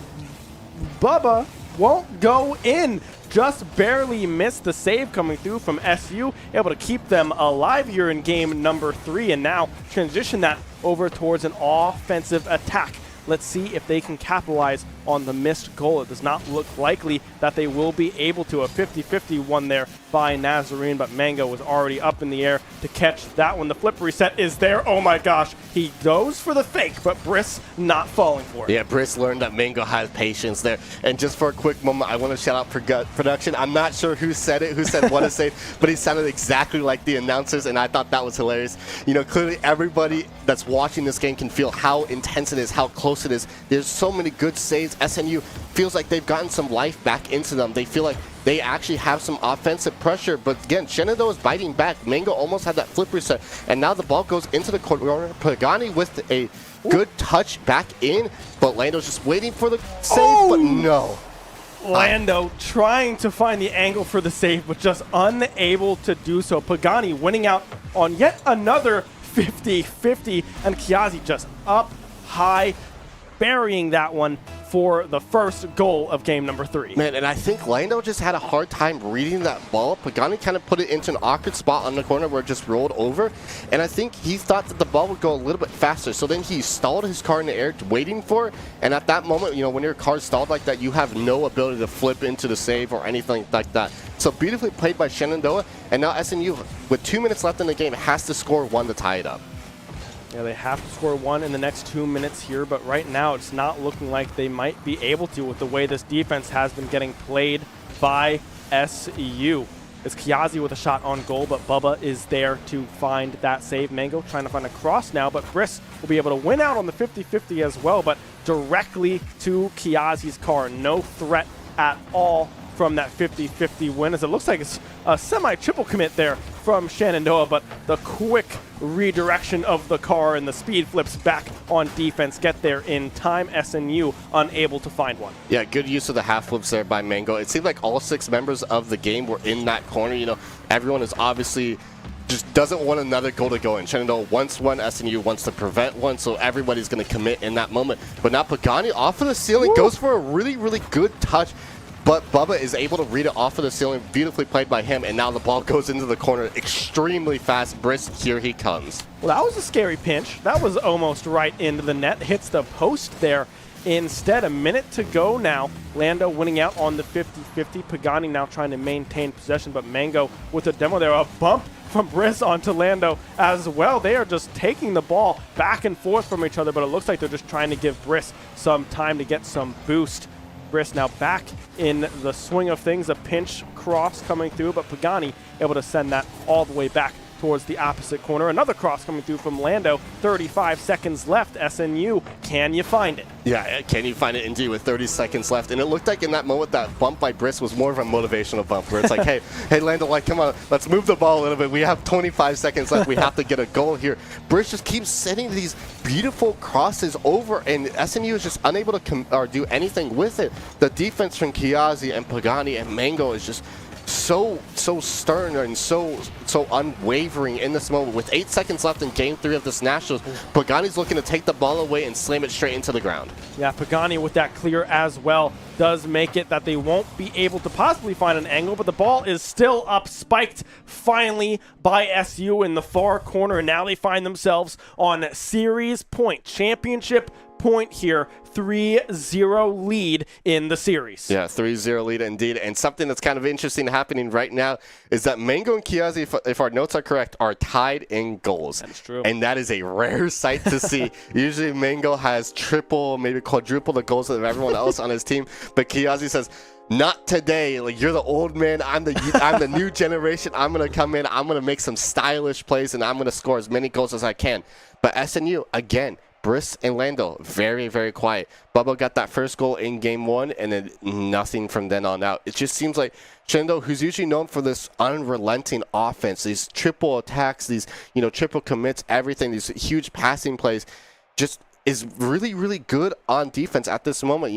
Bubba won't go in. Just barely missed the save coming through from SU, able to keep them alive here in game number 3, and now transition that over towards an offensive attack. Let's see if they can capitalize on the missed goal. It does not look likely that they will be able to. A 50-50 one there by Nazarene, but Mango was already up in the air to catch that one. The flip reset is there. Oh my gosh. He goes for the fake, but Briss not falling for it. Yeah, Briss learned that Mango has patience there. And just for a quick moment, I want to shout out production. I'm not sure who said it, who said what to say, but he sounded exactly like the announcers, and I thought that was hilarious. You know, clearly everybody that's watching this game can feel how intense it is, how close it is. There's so many good saves. SNU feels like they've gotten some life back into them. They feel like they actually have some offensive pressure, but again, Shenandoah is biting back. Mango almost had that flip reset, and now the ball goes into the corner. Pagani with a good touch back in, but Lando's just waiting for the save, but no. Lando trying to find the angle for the save, but just unable to do so. Pagani winning out on yet another 50-50, and Kiazi just up high, burying that one for the first goal of game number 3. Man, and I think Lando just had a hard time reading that ball. Pagani kind of put it into an awkward spot on the corner where it just rolled over, and I think he thought that the ball would go a little bit faster, so then he stalled his car in the air waiting for it, and at that moment, you know, when your car's stalled like that, you have no ability to flip into the save or anything like that. So beautifully played by Shenandoah, and now SNU, with 2 minutes left in the game, has to score 1 to tie it up. Yeah, they have to score 1 in the next 2 minutes here, but right now it's not looking like they might be able to with the way this defense has been getting played by SU. It's Kiazi with a shot on goal, but Bubba is there to find that save. Mango trying to find a cross now, but Briss will be able to win out on the 50-50 as well, but directly to Kiazi's car. No threat at all from that 50-50 win, as it looks like it's a semi-triple commit there from Shenandoah, but the quick redirection of the car and the speed flips back on defense get there in time. SNU unable to find one. Yeah, good use of the half flips there by Mango. It seemed like all 6 members of the game were in that corner. You know, everyone is obviously just doesn't want another goal to go in. Shenandoah wants one, SNU wants to prevent one, so everybody's going to commit in that moment. But now Pagani off of the ceiling goes for a really, really good touch. But Bubba is able to read it off of the ceiling. Beautifully played by him. And now the ball goes into the corner extremely fast. Briss, here he comes. Well, that was a scary pinch. That was almost right into the net. Hits the post there instead. A minute to go now. Lando winning out on the 50-50. Pagani now trying to maintain possession. But Mango with a demo there. A bump from Briss onto Lando as well. They are just taking the ball back and forth from each other. But it looks like they're just trying to give Briss some time to get some boost. Briss now back in the swing of things. A pinch cross coming through, but Pagani able to send that all the way back towards the opposite corner. Another cross coming through from Lando. 35 seconds left. SNU, can you find it? Yeah, can you find it indeed with 30 seconds left? And it looked like in that moment that bump by Briss was more of a motivational bump where it's like, hey, Lando, like, come on, let's move the ball a little bit. We have 25 seconds left. We have to get a goal here. Briss just keeps sending these beautiful crosses over, and SNU is just unable to do anything with it. The defense from Kiazi and Pagani and Mango is just so stern and so unwavering in this moment. With 8 seconds left in Game 3 of this Nationals, Pagani's looking to take the ball away and slam it straight into the ground. Yeah, Pagani with that clear as well does make it that they won't be able to possibly find an angle, but the ball is still up, spiked finally by SU in the far corner, and now they find themselves on series point, championship point here, 3-0 lead in the series. Yeah, 3-0 lead indeed. And something that's kind of interesting happening right now is that Mango and Kiazi, if our notes are correct, are tied in goals. That's true. And that is a rare sight to see. Usually Mango has triple, maybe quadruple the goals of everyone else on his team. But Kiazi says, not today. Like, you're the old man. I'm the new generation. I'm going to come in. I'm going to make some stylish plays, and I'm going to score as many goals as I can. But SNU, again, Briss and Lando, very, very quiet. Bubba got that first goal in Game 1, and then nothing from then on out. It just seems like Shenandoah, who's usually known for this unrelenting offense, these triple attacks, these triple commits, everything, these huge passing plays, just is really, really good on defense at this moment.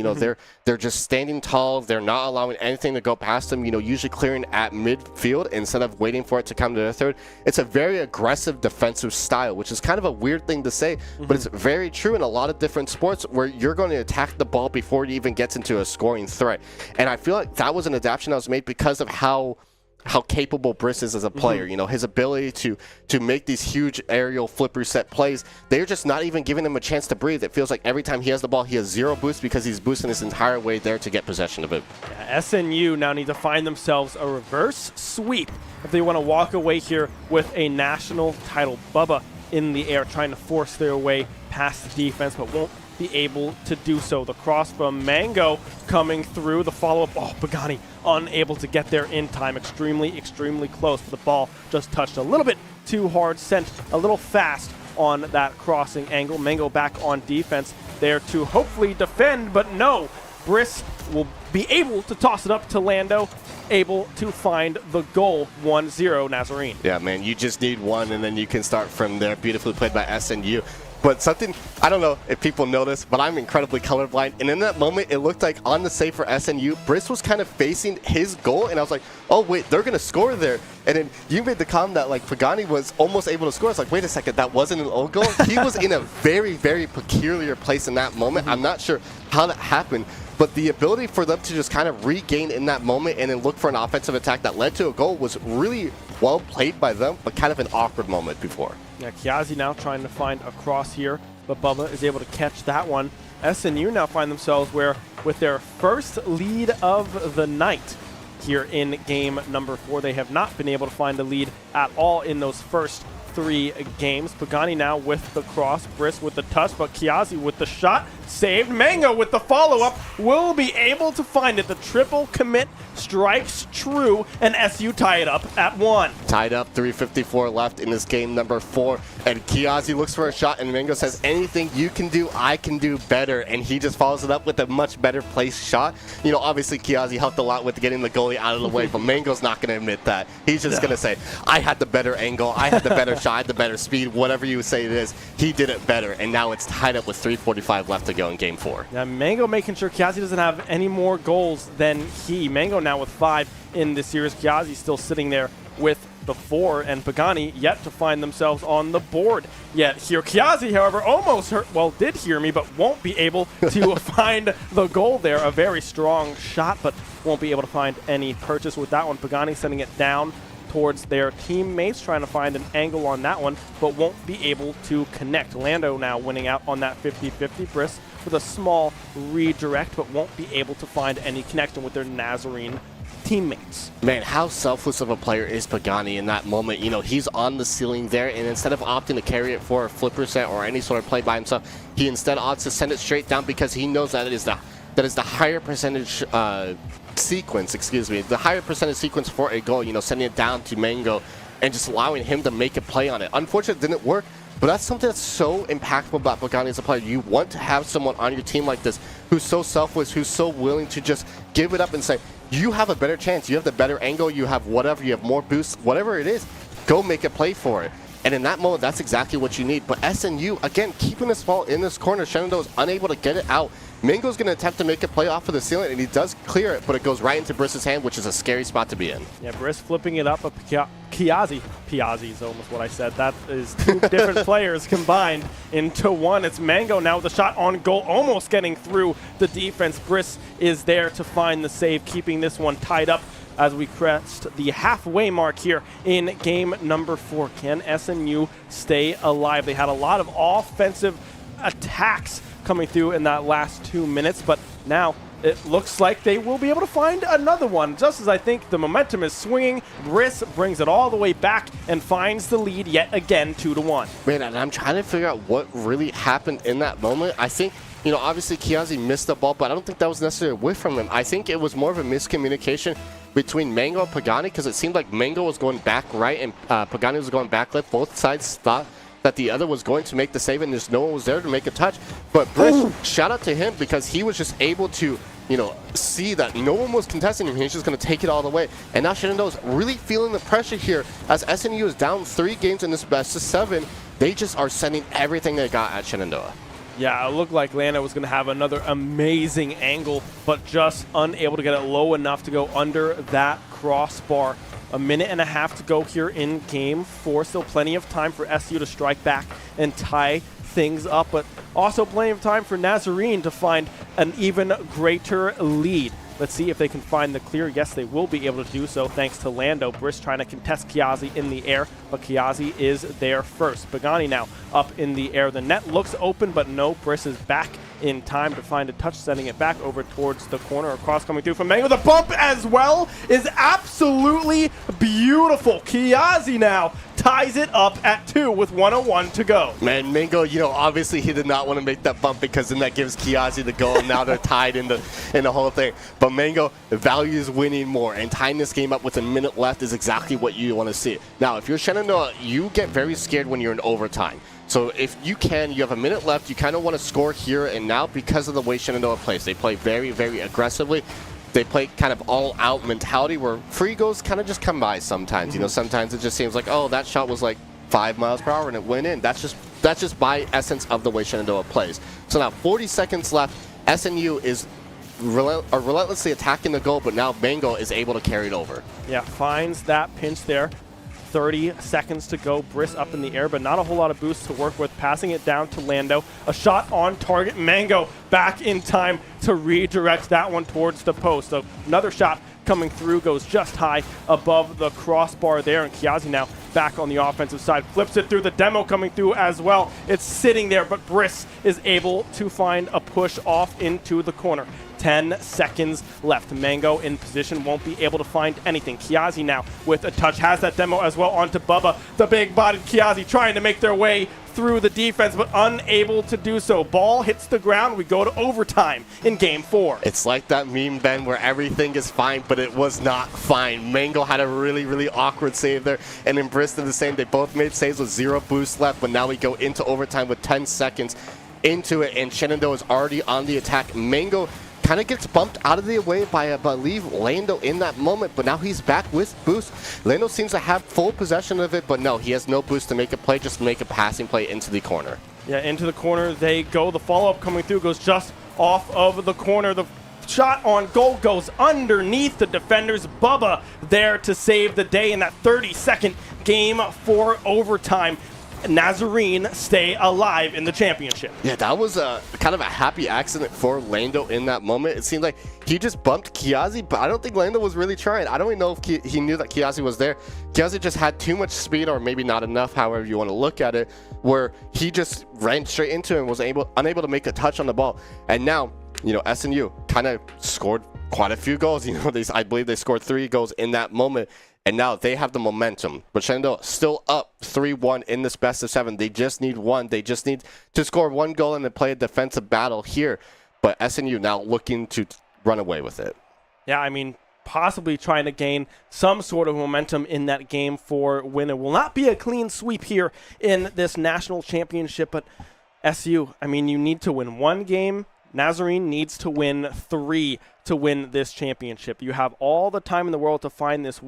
They're just standing tall. They're not allowing anything to go past them, usually clearing at midfield instead of waiting for it to come to their third. It's a very aggressive defensive style, which is kind of a weird thing to say, but it's very true in a lot of different sports where you're going to attack the ball before it even gets into a scoring threat. And I feel like that was an adaptation that was made because of how capable Briss is as a player. His ability to make these huge aerial flipper set plays, they're just not even giving him a chance to breathe. It feels like every time he has the ball, he has zero boost because he's boosting his entire way there to get possession of it. Yeah, SNU now need to find themselves a reverse sweep if they want to walk away here with a national title. Bubba in the air trying to force their way past the defense, but won't be able to do so. The cross from Mango coming through, the follow-up. Oh, Pagani unable to get there in time. Extremely close, but the ball just touched a little bit too hard, sent a little fast on that crossing angle. Mango back on defense there to hopefully defend, but no. Briss will be able to toss it up to Lando, able to find the goal. 1-0 Nazarene. Yeah, man, you just need one, and then you can start from there. Beautifully played by SNU. But something, I don't know if people notice, but I'm incredibly colorblind. And in that moment, it looked like on the save for SNU, Briss was kind of facing his goal. And I was like, oh, wait, they're going to score there. And then you made the comment that, like, Pagani was almost able to score. I was like, wait a second, that wasn't an own goal? He was in a very, very peculiar place in that moment. I'm not sure how that happened. But the ability for them to just kind of regain in that moment and then look for an offensive attack that led to a goal was really well played by them, but kind of an awkward moment before. Yeah, Kiazi now trying to find a cross here, but Bubba is able to catch that one. SNU now find themselves where, with their first lead of the night here in game number 4, they have not been able to find a lead at all in those first 3 games. Pagani now with the cross, Briss with the touch, but Kiazi with the shot, saved. Mango with the follow-up will be able to find it. The triple commit strikes true, and SU tie it up at 1. Tied up, 3:54 left in this game number 4, and Kiazi looks for a shot, and Mango says, anything you can do, I can do better, and he just follows it up with a much better placed shot. Obviously Kiazi helped a lot with getting the goalie out of the way, but Mango's not going to admit that. He's just going to say, I had the better angle, I had the better shot, I had the better speed, whatever you say it is, he did it better, and now it's tied up with 3:45 left to go in game 4. Now Mango making sure Kiazi doesn't have any more goals than he. Mango now with 5 in this series. Kiazi still sitting there with the 4, and Pagani yet to find themselves on the board yet here. Kiazi, however, almost did hear me, but won't be able to find the goal there. A very strong shot, but won't be able to find any purchase with that one. Pagani sending it down towards their teammates, trying to find an angle on that one, but won't be able to connect. Lando now winning out on that 50-50. Briss with a small redirect, but won't be able to find any connection with their Nazarene teammates. Man, how selfless of a player is Pagani in that moment? He's on the ceiling there, and instead of opting to carry it for a flipper set or any sort of play by himself, he instead opts to send it straight down because he knows that it is the higher percentage sequence, the higher percentage sequence for a goal, sending it down to Mango and just allowing him to make a play on it. Unfortunately, it didn't work, but that's something that's so impactful about Pagani as a player. You want to have someone on your team like this who's so selfless, who's so willing to just give it up and say, you have a better chance, you have the better angle, you have whatever, you have more boost, whatever it is, go make a play for it. And in that moment, that's exactly what you need. But SNU, again, keeping this ball in this corner. Shenandoah is unable to get it out. Mango's going to attempt to make a play off of the ceiling, and he does clear it, but it goes right into Briss's hand, which is a scary spot to be in. Yeah, Briss flipping it up. Piazzi is almost what I said. That is two different players combined into one. It's Mango now with a shot on goal, almost getting through the defense. Briss is there to find the save, keeping this one tied up as we crest the halfway mark here in game number 4. Can SNU stay alive? They had a lot of offensive attacks coming through in that last 2 minutes, but now it looks like they will be able to find another one. Just as I think the momentum is swinging, Briss brings it all the way back and finds the lead yet again, 2-1. Man, and I'm trying to figure out what really happened in that moment. I think, you know, obviously Kiazi missed the ball, but I don't think that was necessarily a whiff from him. I think it was more of a miscommunication between Mango and Pagani, because it seemed like Mango was going back right and Pagani was going back left. Both sides thought that the other was going to make the save, and just no one was there to make a touch. But Briss, shout out to him, because he was just able to, you know, see that no one was contesting him. He's just going to take it all the way. And now Shenandoah is really feeling the pressure here as SNU is down 3 games in this best of 7. They just are sending everything they got at Shenandoah. Yeah, it looked like Lana was going to have another amazing angle, but just unable to get it low enough to go under that crossbar. 1.5 minutes to go here in game 4. Still plenty of time for SU to strike back and tie things up, but also plenty of time for Nazarene to find an even greater lead. Let's see if they can find the clear. Yes, they will be able to do so thanks to Lando. Briss trying to contest Kiazi in the air, but Kiazi is there first. Pagani now up in the air. The net looks open, but no, Briss is back in time to find a touch, sending it back over towards the corner. Across coming through from Mango. The bump as well is absolutely beautiful. Kiazi now ties it up at 2 with 1:01 to go. Man, Mango, you know, obviously he did not want to make that bump, because then that gives Kiazi the goal, and now they're tied in the whole thing. But Mango values winning more, and tying this game up with 1 minute left is exactly what you want to see. Now, if you're Shenandoah, you get very scared when you're in overtime. So if you have 1 minute left, you kind of want to score here and now, because of the way Shenandoah plays. They play very, very aggressively. They play kind of all-out mentality where free goals kind of just come by sometimes. You know, sometimes it just seems like, oh, that shot was like 5 miles per hour and it went in. That's just by essence of the way Shenandoah plays. So now 40 seconds left. SNU is relentlessly attacking the goal, but now Mango is able to carry it over. Yeah, finds that pinch there. 30 seconds to go. Briss up in the air, but not a whole lot of boost to work with. Passing it down to Lando. A shot on target. Mango back in time to redirect that one towards the post. So another shot coming through goes just high above the crossbar there, and Kiazi now back on the offensive side. Flips it through. The demo coming through as well. It's sitting there, but Briss is able to find a push off into the corner. 10 seconds left. Mango in position, won't be able to find anything. Kiazi now with a touch, has that demo as well onto Bubba. The big-bodied Kiazi trying to make their way through the defense, but unable to do so. Ball hits the ground. We go to overtime in game 4. It's like that meme, Ben, where everything is fine, but it was not fine. Mango had a really, really awkward save there, and then Briss did the same. They both made saves with 0 boost left, but now we go into overtime with 10 seconds into it, and Shenandoah is already on the attack. Mango kind of gets bumped out of the way by, I believe, Lando in that moment, but now he's back with boost. Lando seems to have full possession of it, but no, he has no boost to make a play, just make a passing play into the corner. Yeah, into the corner they go. The follow-up coming through goes just off of the corner. The shot on goal goes underneath the defenders. Bubba there to save the day in that 30-second game 4 overtime. Nazarene stay alive in the championship. Yeah, that was a kind of a happy accident for Lando in that moment. It seemed like he just bumped Kiazi, but I don't think Lando was really trying. I don't even know if he knew that Kiazi was there. Kiazi just had too much speed, or maybe not enough, however you want to look at it, where he just ran straight into him and was unable to make a touch on the ball. And now, you know, SNU kind of scored quite a few goals. You know, I believe they scored 3 goals in that moment. And now they have the momentum. But Shenandoah still up 3-1 in this best of 7. They just need 1. They just need to score 1 goal and then play a defensive battle here. But SNU now looking to run away with it. Yeah, I mean, possibly trying to gain some sort of momentum in that game for win. It will not be a clean sweep here in this national championship, but SU, I mean, you need to win one game. Nazarene needs to win 3 to win this championship. You have all the time in the world to find this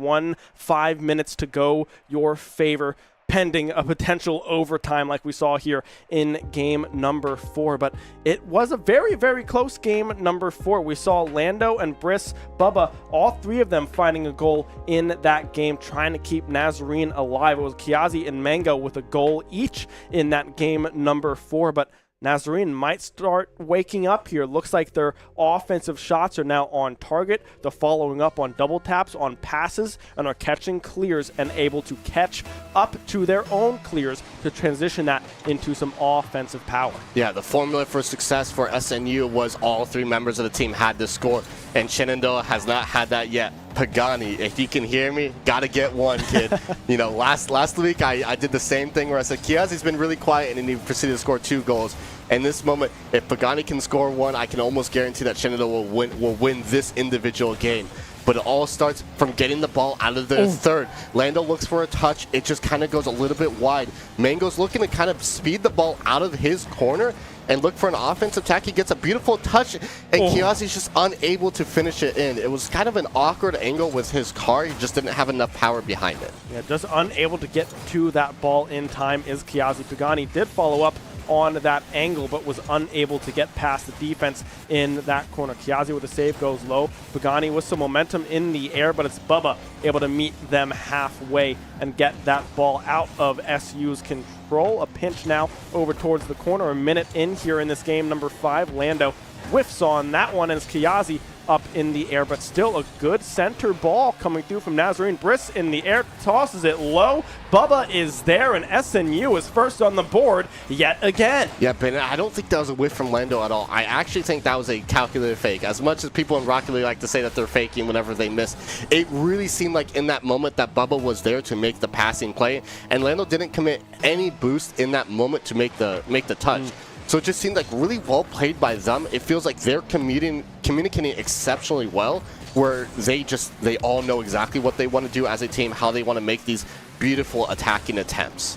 5 minutes to go your favor, pending a potential overtime like we saw here in game number 4. But it was a very, very close game number 4. We saw Lando and Briss, Bubba, all 3 of them finding a goal in that game, trying to keep Nazarene alive. It was Kiazi and Mango with a goal each in that game number 4. But Nazarene might start waking up here. Looks like their offensive shots are now on target. They're following up on double taps, on passes, and are catching clears and able to catch up to their own clears to transition that into some offensive power. Yeah, the formula for success for SNU was all 3 members of the team had to score, and Shenandoah has not had that yet. Pagani, if you can hear me, gotta get one, kid. You know, last week I did the same thing where I said Kiazi's been really quiet and he proceeded to score 2 goals. And this moment, if Pagani can score 1, I can almost guarantee that Shenandoah will win this individual game. But it all starts from getting the ball out of their third. Lando looks for a touch. It just kind of goes a little bit wide. Mango's looking to kind of speed the ball out of his corner and look for an offensive attack. He gets a beautiful touch, and Kiazi's just unable to finish it in. It was kind of an awkward angle with his car. He just didn't have enough power behind it. Yeah, just unable to get to that ball in time is Kiazi. Pagani did follow up on that angle, but was unable to get past the defense in that corner. Kiazi with a save goes low. Pagani with some momentum in the air, but it's Bubba able to meet them halfway and get that ball out of SU's control. A pinch now over towards the corner. A minute in here in this game number 5. Lando whiffs on that one as Kiazi up in the air, but still a good center ball coming through from Nazarene. Briss in the air, tosses it low. Bubba is there, and SNU is first on the board yet again. Yeah, but I don't think that was a whiff from Lando at all. I actually think that was a calculated fake. As much as people in Rocket League like to say that they're faking whenever they miss, it really seemed like in that moment that Bubba was there to make the passing play, and Lando didn't commit any boost in that moment to make the touch. So it just seemed like really well played by them. It feels like they're communicating exceptionally well, where they all know exactly what they want to do as a team, how they want to make these beautiful attacking attempts.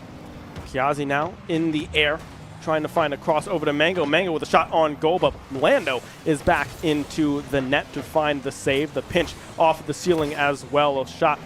Kiazi now in the air, trying to find a cross over to Mango. Mango with a shot on goal, but Lando is back into the net to find the save. The pinch off the ceiling as well. A shot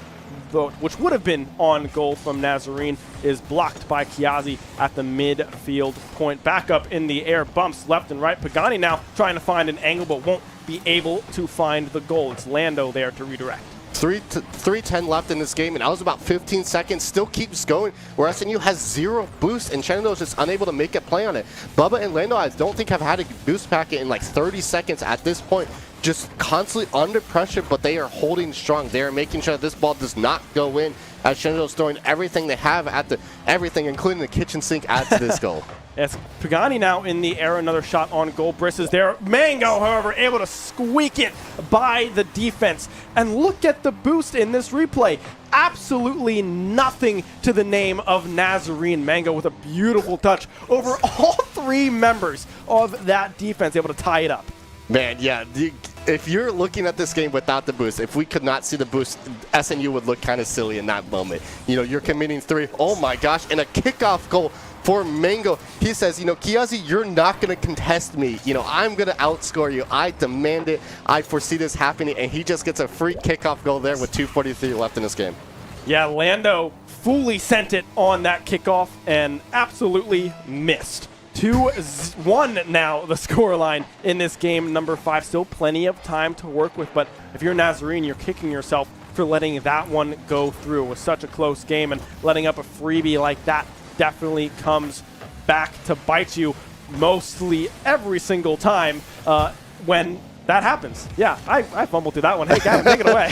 which would have been on goal from Nazarene is blocked by Kiazi at the midfield point. Back up in the air, bumps left and right. Pagani now trying to find an angle, but won't be able to find the goal. It's Lando there to redirect. 3:10 left in this game, and that was about 15 seconds. Still keeps going, where SNU has 0 boost, and Shenandoah is just unable to make a play on it. Bubba and Lando, I don't think have had a boost packet in like 30 seconds at this point. Just constantly under pressure, but they are holding strong. They are making sure that this ball does not go in, as Shenandoah's throwing everything they have at everything, including the kitchen sink, at this goal. Yes, Pagani now in the air, another shot on goal. Briss is there. Mango, however, able to squeak it by the defense. And look at the boost in this replay. Absolutely nothing to the name of Nazarene. Mango with a beautiful touch over all 3 members of that defense, able to tie it up. Man, yeah, if you're looking at this game without the boost, if we could not see the boost, SNU would look kind of silly in that moment. You know, you're committing 3, oh my gosh, and a kickoff goal for Mango. He says, you know, Kiazi, you're not going to contest me. You know, I'm going to outscore you. I demand it. I foresee this happening, and he just gets a free kickoff goal there with 2:43 left in this game. Yeah, Lando fully sent it on that kickoff and absolutely missed. 2-1 now the scoreline in this game number 5. Still plenty of time to work with, but if you're Nazarene, you're kicking yourself for letting that one go through. It was such a close game, and letting up a freebie like that definitely comes back to bite you mostly every single time when that happens. Yeah, I fumbled through that one. Hey, guys, take it away.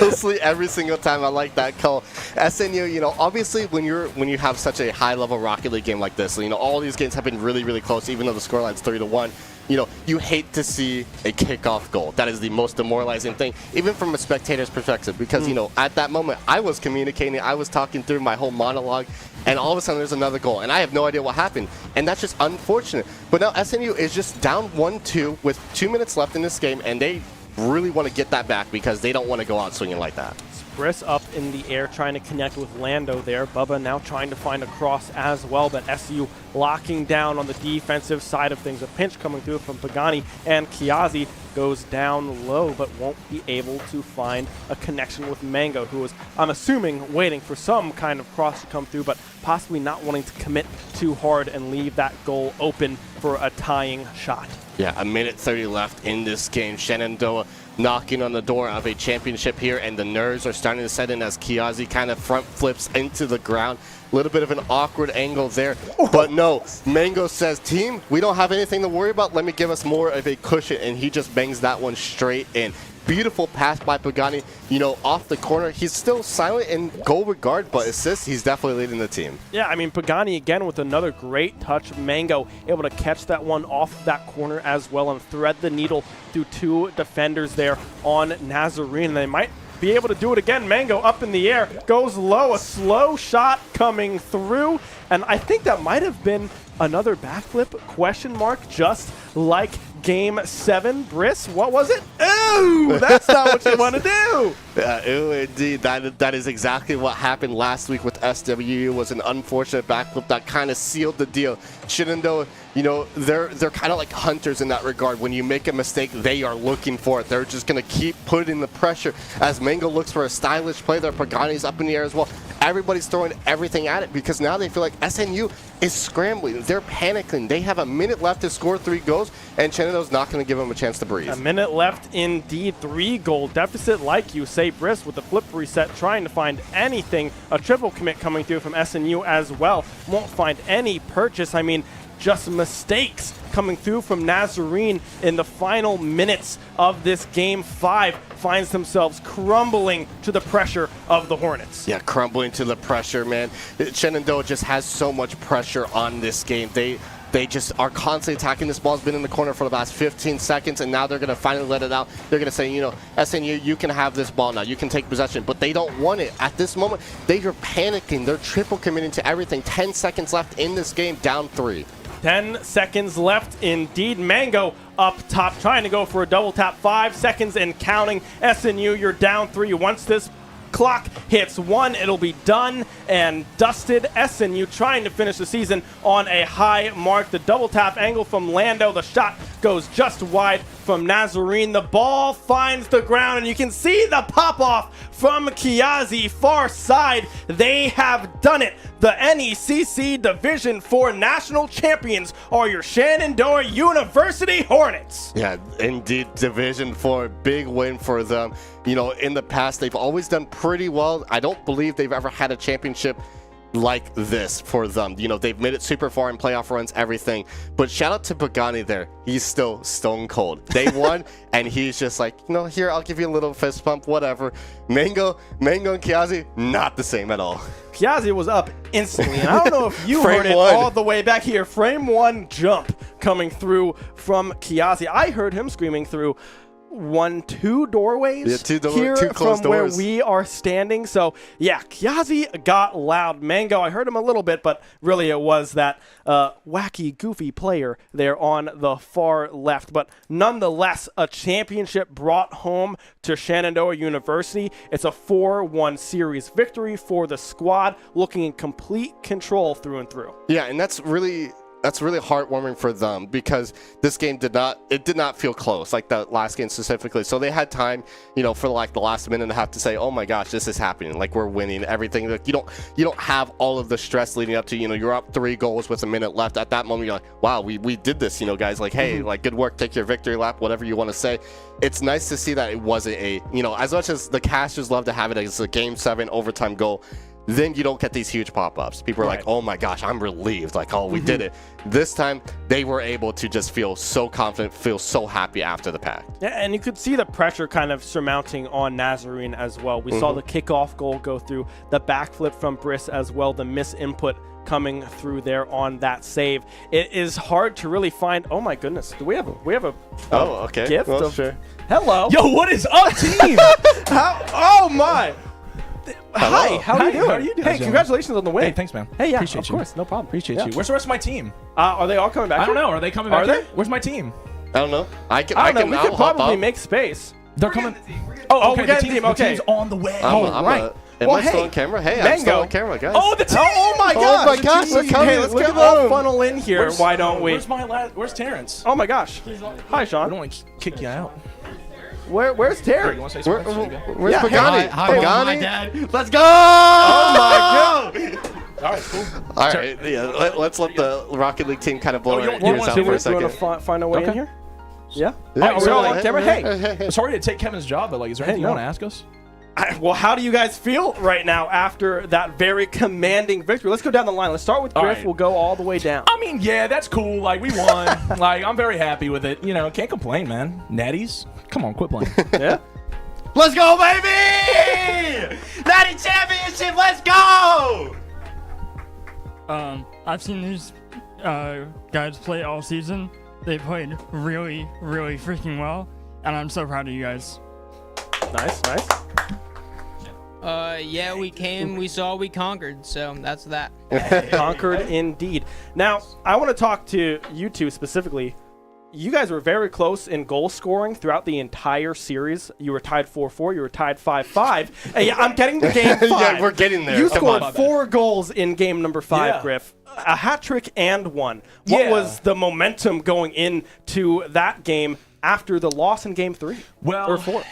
Mostly every single time. I like that call. SNU, you know, obviously when you have such a high-level Rocket League game like this, you know, all these games have been really, really close, even though the scoreline's 3-1. You know, you hate to see a kickoff goal. That is the most demoralizing thing, even from a spectator's perspective, because, you know, at that moment, I was communicating, I was talking through my whole monologue, and all of a sudden there's another goal, and I have no idea what happened, and that's just unfortunate. But now SNU is just down 1-2 with 2 minutes left in this game, and they really want to get that back because they don't want to go out swinging like that. Briss up in the air trying to connect with Lando there. Bubba now trying to find a cross as well, but SU locking down on the defensive side of things. A pinch coming through from Pagani, and Kiazi goes down low but won't be able to find a connection with Mango, who is, I'm assuming, waiting for some kind of cross to come through, but possibly not wanting to commit too hard and leave that goal open for a tying shot. Yeah, a minute 30 left in this game. Shenandoah knocking on the door of a championship here, and the nerves are starting to set in as Kiazi kind of front flips into the ground. A little bit of an awkward angle there, but no, Mango says, team, we don't have anything to worry about. Let me give us more of a cushion, and he just bangs that one straight in. Beautiful pass by Pagani, off the corner. He's still silent in goal regard, but assists, he's definitely leading the team. Yeah, I mean, Pagani again with another great touch. Mango able to catch that one off that corner as well and thread the needle through two defenders there on Nazarene. And they might be able to do it again. Mango up in the air, goes low, a slow shot coming through. And I think that might have been another backflip, question mark, just like Game 7. Briss, what was it? Ooh, that's not what you want to do. Ooh, indeed. That is exactly what happened last week with SWU. Was an unfortunate backflip that kind of sealed the deal. Shenandoah, they're kind of like hunters in that regard. When you make a mistake, they are looking for it. They're just going to keep putting the pressure as Mango looks for a stylish play there. Pagani's up in the air as well. Everybody's throwing everything at it because now they feel like SNU is scrambling. They're panicking. They have a minute left to score 3 goals, and Shenandoah's not going to give them a chance to breathe. A minute left indeed. 3-goal deficit, like you say. Briss with the flip reset, trying to find anything. A triple commit coming through from SNU as well. Won't find any purchase. I mean, just mistakes coming through from Nazarene in the final minutes of this Game 5. Finds themselves crumbling to the pressure of the Hornets. Yeah, crumbling to the pressure, man. Shenandoah just has so much pressure on this game. They just are constantly attacking. This ball's been in the corner for the last 15 seconds, and now they're going to finally let it out. They're going to say, SNU, you can have this ball now. You can take possession, but they don't want it. At this moment, they are panicking. They're triple committing to everything. 10 seconds left in this game, down 3. 10 seconds left indeed. Mango up top trying to go for a double tap. 5 seconds and counting. SNU, you're down 3. Once this clock hits 1, it'll be done and dusted. SNU trying to finish the season on a high mark. The double tap angle from Lando. The shot goes just wide from Nazarene. The ball finds the ground, and you can see the pop-off from Kiazi, far side. They have done it. The NECC Division 4 National Champions are your Shenandoah University Hornets. Yeah, indeed, Division 4, big win for them. In the past, they've always done pretty well. I don't believe they've ever had a championship like this for them. They've made it super far in playoff runs, everything. But shout out to Pagani there. He's still stone cold. They won, and he's just like, here, I'll give you a little fist pump, whatever. Mango and Kiazi, not the same at all. Kiazi was up instantly, and I don't know if you heard it all the way back here. Frame 1 jump coming through from Kiazi. I heard him screaming through 2 doorways here two from doors. where we are standing. So yeah, Kiazi got loud. Mango, I heard him a little bit, but really it was that wacky, goofy player there on the far left. But nonetheless, a championship brought home to Shenandoah University. It's a 4-1 series victory for the squad, looking in complete control through and through. Yeah, and that's really heartwarming for them because this game did not feel close, like the last game specifically. So they had time, for like the last minute and a half to say, oh my gosh, this is happening. Like, we're winning everything. Like, you don't have all of the stress leading up to, you're up 3 goals with a minute left. At that moment, you're like, wow, we did this, guys. Like, hey, like, good work. Take your victory lap, whatever you want to say. It's nice to see that it wasn't as much as the casters love to have it as a Game 7 overtime goal, then you don't get these huge pop-ups. People are like, oh my gosh, I'm relieved. Like, oh, we did it. This time, they were able to just feel so confident, feel so happy after the pack. Yeah, and you could see the pressure kind of surmounting on Nazarene as well. We saw the kickoff goal go through, the backflip from Briss as well, the misinput coming through there on that save. It is hard to really find. Oh my goodness, do we have a okay, gift? Well, sure. Hello. Yo, what is up, team? Oh my. Hi, how are you doing? How are you doing? Hey, congratulations on the win. Hey, thanks, man. Hey, yeah, Appreciate of you. course, no problem. Appreciate Yeah. you. Where's the rest of my team? Are they all coming back? I don't know. Are they coming back? Are they? Where's my team? I don't know. I don't know. We could probably make space. They're coming. Oh, okay. we're getting the team. Okay. team's on the way. Right. Am Well, I still hey, on camera? Hey, I'm Mango. still on camera, guys. Oh, the team. Oh my gosh! Oh my gosh, they're coming. Hey, let's Look get at all them. funnel in here. Why don't we? Where's Terrence? Oh my gosh! Hi, I Sean. don't want to kick you out. Where's Terry? You want to say Where's something? Yeah, Pagani? Hi, Pagani? Mom, my dad. Let's go! Oh my god! All right, cool. All right, yeah, let's let the Rocket League team kind of blow Oh, you our want- you ears want out to for a Do second. you want to find a way in Okay. here? Yeah. Yeah, Are we so, all on camera? Hey. Sorry to take Kevin's job, but like, is there anything no. you want to ask us? Well, how do you guys feel right now after that very commanding victory? Let's go down the line. Let's start with All Griff. right. We'll go all the way down. I mean, yeah, that's cool. Like, we won. Like, I'm very happy with it. You know, can't complain, man. Natties, come on, quit playing. Yeah. Let's go, baby! Natty Championship, let's go! I've seen these guys play all season. They played really, really freaking well, and I'm so proud of you guys. Nice. Yeah, we came, we saw, we conquered, so that's that. Conquered indeed. Now, I want to talk to you two specifically. You guys were very close in goal scoring throughout the entire series. You were tied 4-4. You were tied 5-5. Hey, yeah, I'm getting to game 5. Yeah, we're getting there. You Come scored on. 4 goals in game number 5, Yeah. Griff. A hat trick and 1. What Yeah. was the momentum going into that game after the loss in game 3? Well, Or 4?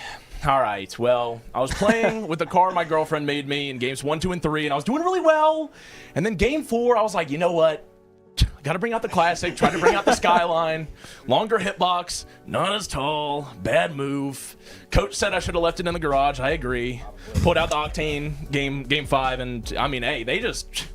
All right. Well, I was playing with the car my girlfriend made me in games 1, 2, and 3, and I was doing really well. And then game 4, I was like, you know what? Got to bring out the classic. Tried to bring out the skyline. Longer hitbox. Not as tall. Bad move. Coach said I should have left it in the garage. I agree. Pulled out the Octane game 5, and I mean, hey, they just.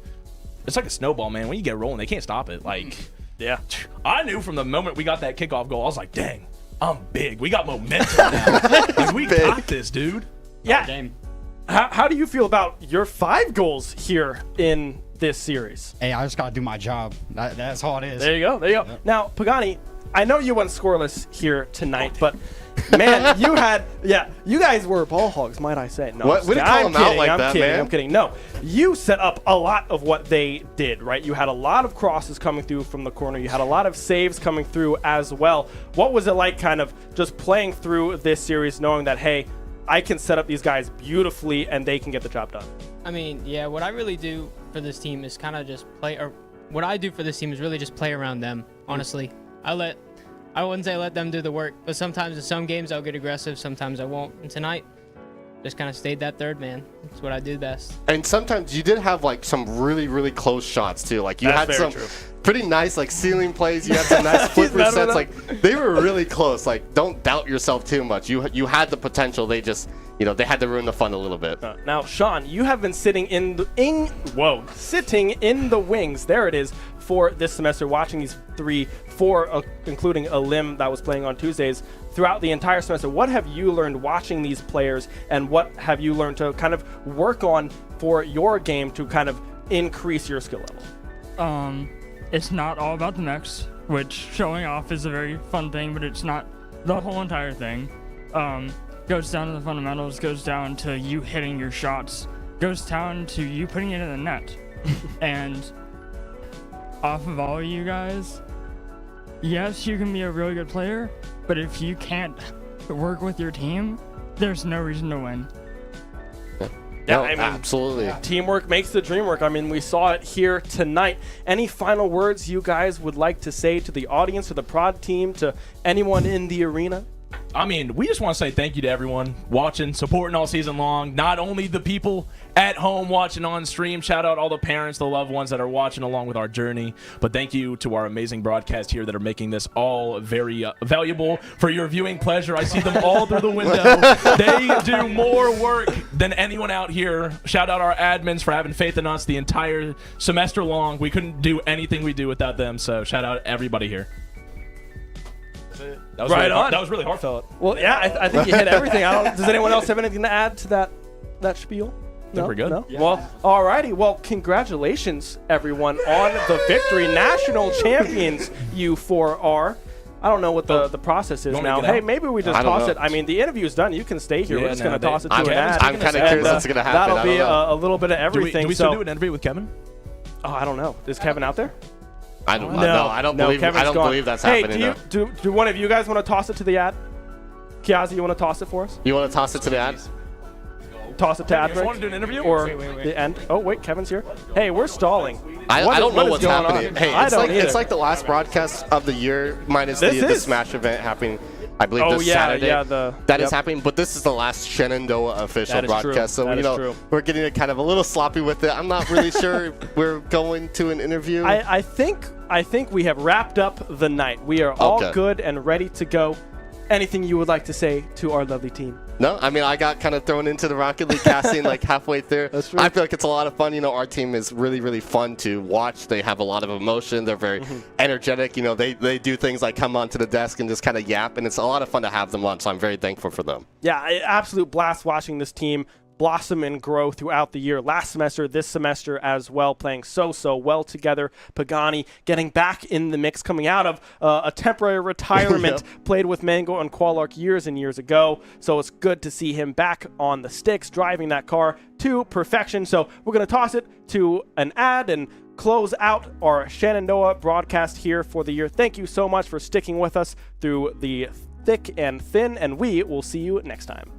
It's like a snowball, man. When you get rolling, they can't stop it. Like, Yeah. I knew from the moment we got that kickoff goal, I was like, dang, I'm big. We got momentum now. Like, we got this, dude. Yeah. Game. How do you feel about your 5 goals here in this series? Hey, I just gotta do my job. That's all it is. There you go. Now, Pagani, I know you went scoreless here tonight, but man, you guys were ball hogs, might I say? No, What? We didn't call them out like that, man. I'm kidding. No, you set up a lot of what they did, right? You had a lot of crosses coming through from the corner. You had a lot of saves coming through as well. What was it like, kind of just playing through this series, knowing that, hey, I can set up these guys beautifully and they can get the job done? I mean, yeah, what I really do for this team is kind of just play, or what I do for this team is really just play around them, honestly. I wouldn't say let them do the work, but sometimes in some games I'll get aggressive, sometimes I won't. And tonight, just kind of stayed that third man. That's what I do best. And sometimes you did have like some really, really close shots too. Like you That's had very some true. pretty nice like ceiling plays. You had some nice flip No, no, resets. no. Like they were really close. Like don't doubt yourself too much. You had the potential. They just they had to ruin the fun a little bit. Now, Sean, you have been sitting sitting in the wings. There it is for this semester, watching these 4, including a limb that was playing on Tuesdays throughout the entire semester. What have you learned watching these players, and what have you learned to kind of work on for your game to kind of increase your skill level? It's not all about the mechs, which showing off is a very fun thing, but it's not the whole entire thing. Goes down to the fundamentals, goes down to you hitting your shots, goes down to you putting it in the net. And off of all of you guys, yes, you can be a really good player, but if you can't work with your team, there's no reason to win. Yeah, No, I mean, absolutely. teamwork makes the dream work. I mean, we saw it here tonight. Any final words you guys would like to say to the audience, to the prod team, to anyone in the arena? I mean, we just want to say thank you to everyone watching, supporting all season long. Not only the people at home watching on stream, shout out all the parents, the loved ones that are watching along with our journey. But thank you to our amazing broadcast here that are making this all very valuable for your viewing pleasure. I see them all through the window. They do more work than anyone out here. Shout out our admins for having faith in us the entire semester long. We couldn't do anything we do without them. So shout out everybody here. That was Right really on. That was really heartfelt. Well, yeah, I think you hit everything. Does anyone else have anything to add to that spiel? No, we're good. No? Yeah. Well, alrighty. Well, congratulations, everyone, on the victory. National champions, you 4 are. I don't know what the process is want me to now. get out? Hey, maybe we just I don't toss know. it. I mean, the interview's done. You can stay here. Yeah, We're just no, going to they- toss it to I'm an ad. kind of curious what's gonna happen. That'll I be don't know. a little bit of Do we everything. still do an interview with Kevin? Oh, I don't know. Is Kevin out there? I don't believe Kevin's gone. that's Hey, happening. do one of you guys want to toss it to the ad? Kiazi, you want to toss it for us? You want to toss it to the ad? Toss it to ad You break? want to do an interview? Or Wait. the end? Oh, wait, Kevin's here. Hey, we're stalling. I don't know what's going happening. on? Hey, I it's don't like either. it's like the last broadcast of the year minus the Smash event happening. I believe Oh, this yeah, Saturday. yeah, That is yep. happening, but this is the last Shenandoah official That is true. broadcast. So That is you know true. we're getting kind of a little sloppy with it. I'm not really sure if we're going to an interview. I think we have wrapped up the night. We are all Okay. good and ready to go. Anything you would like to say to our lovely team? No, I mean, I got kind of thrown into the Rocket League casting like halfway through. That's true. I feel like it's a lot of fun. You know, our team is really, really fun to watch. They have a lot of emotion. They're very energetic. You know, they do things like come onto the desk and just kind of yap, and it's a lot of fun to have them on, so I'm very thankful for them. Yeah, absolute blast watching this team blossom and grow throughout the year. Last semester, this semester as well, playing so well together. Pagani getting back in the mix, coming out of a temporary retirement, played with Mango and Qualark years and years ago. So it's good to see him back on the sticks, driving that car to perfection. So we're going to toss it to an ad and close out our Shenandoah broadcast here for the year. Thank you so much for sticking with us through the thick and thin, and we will see you next time.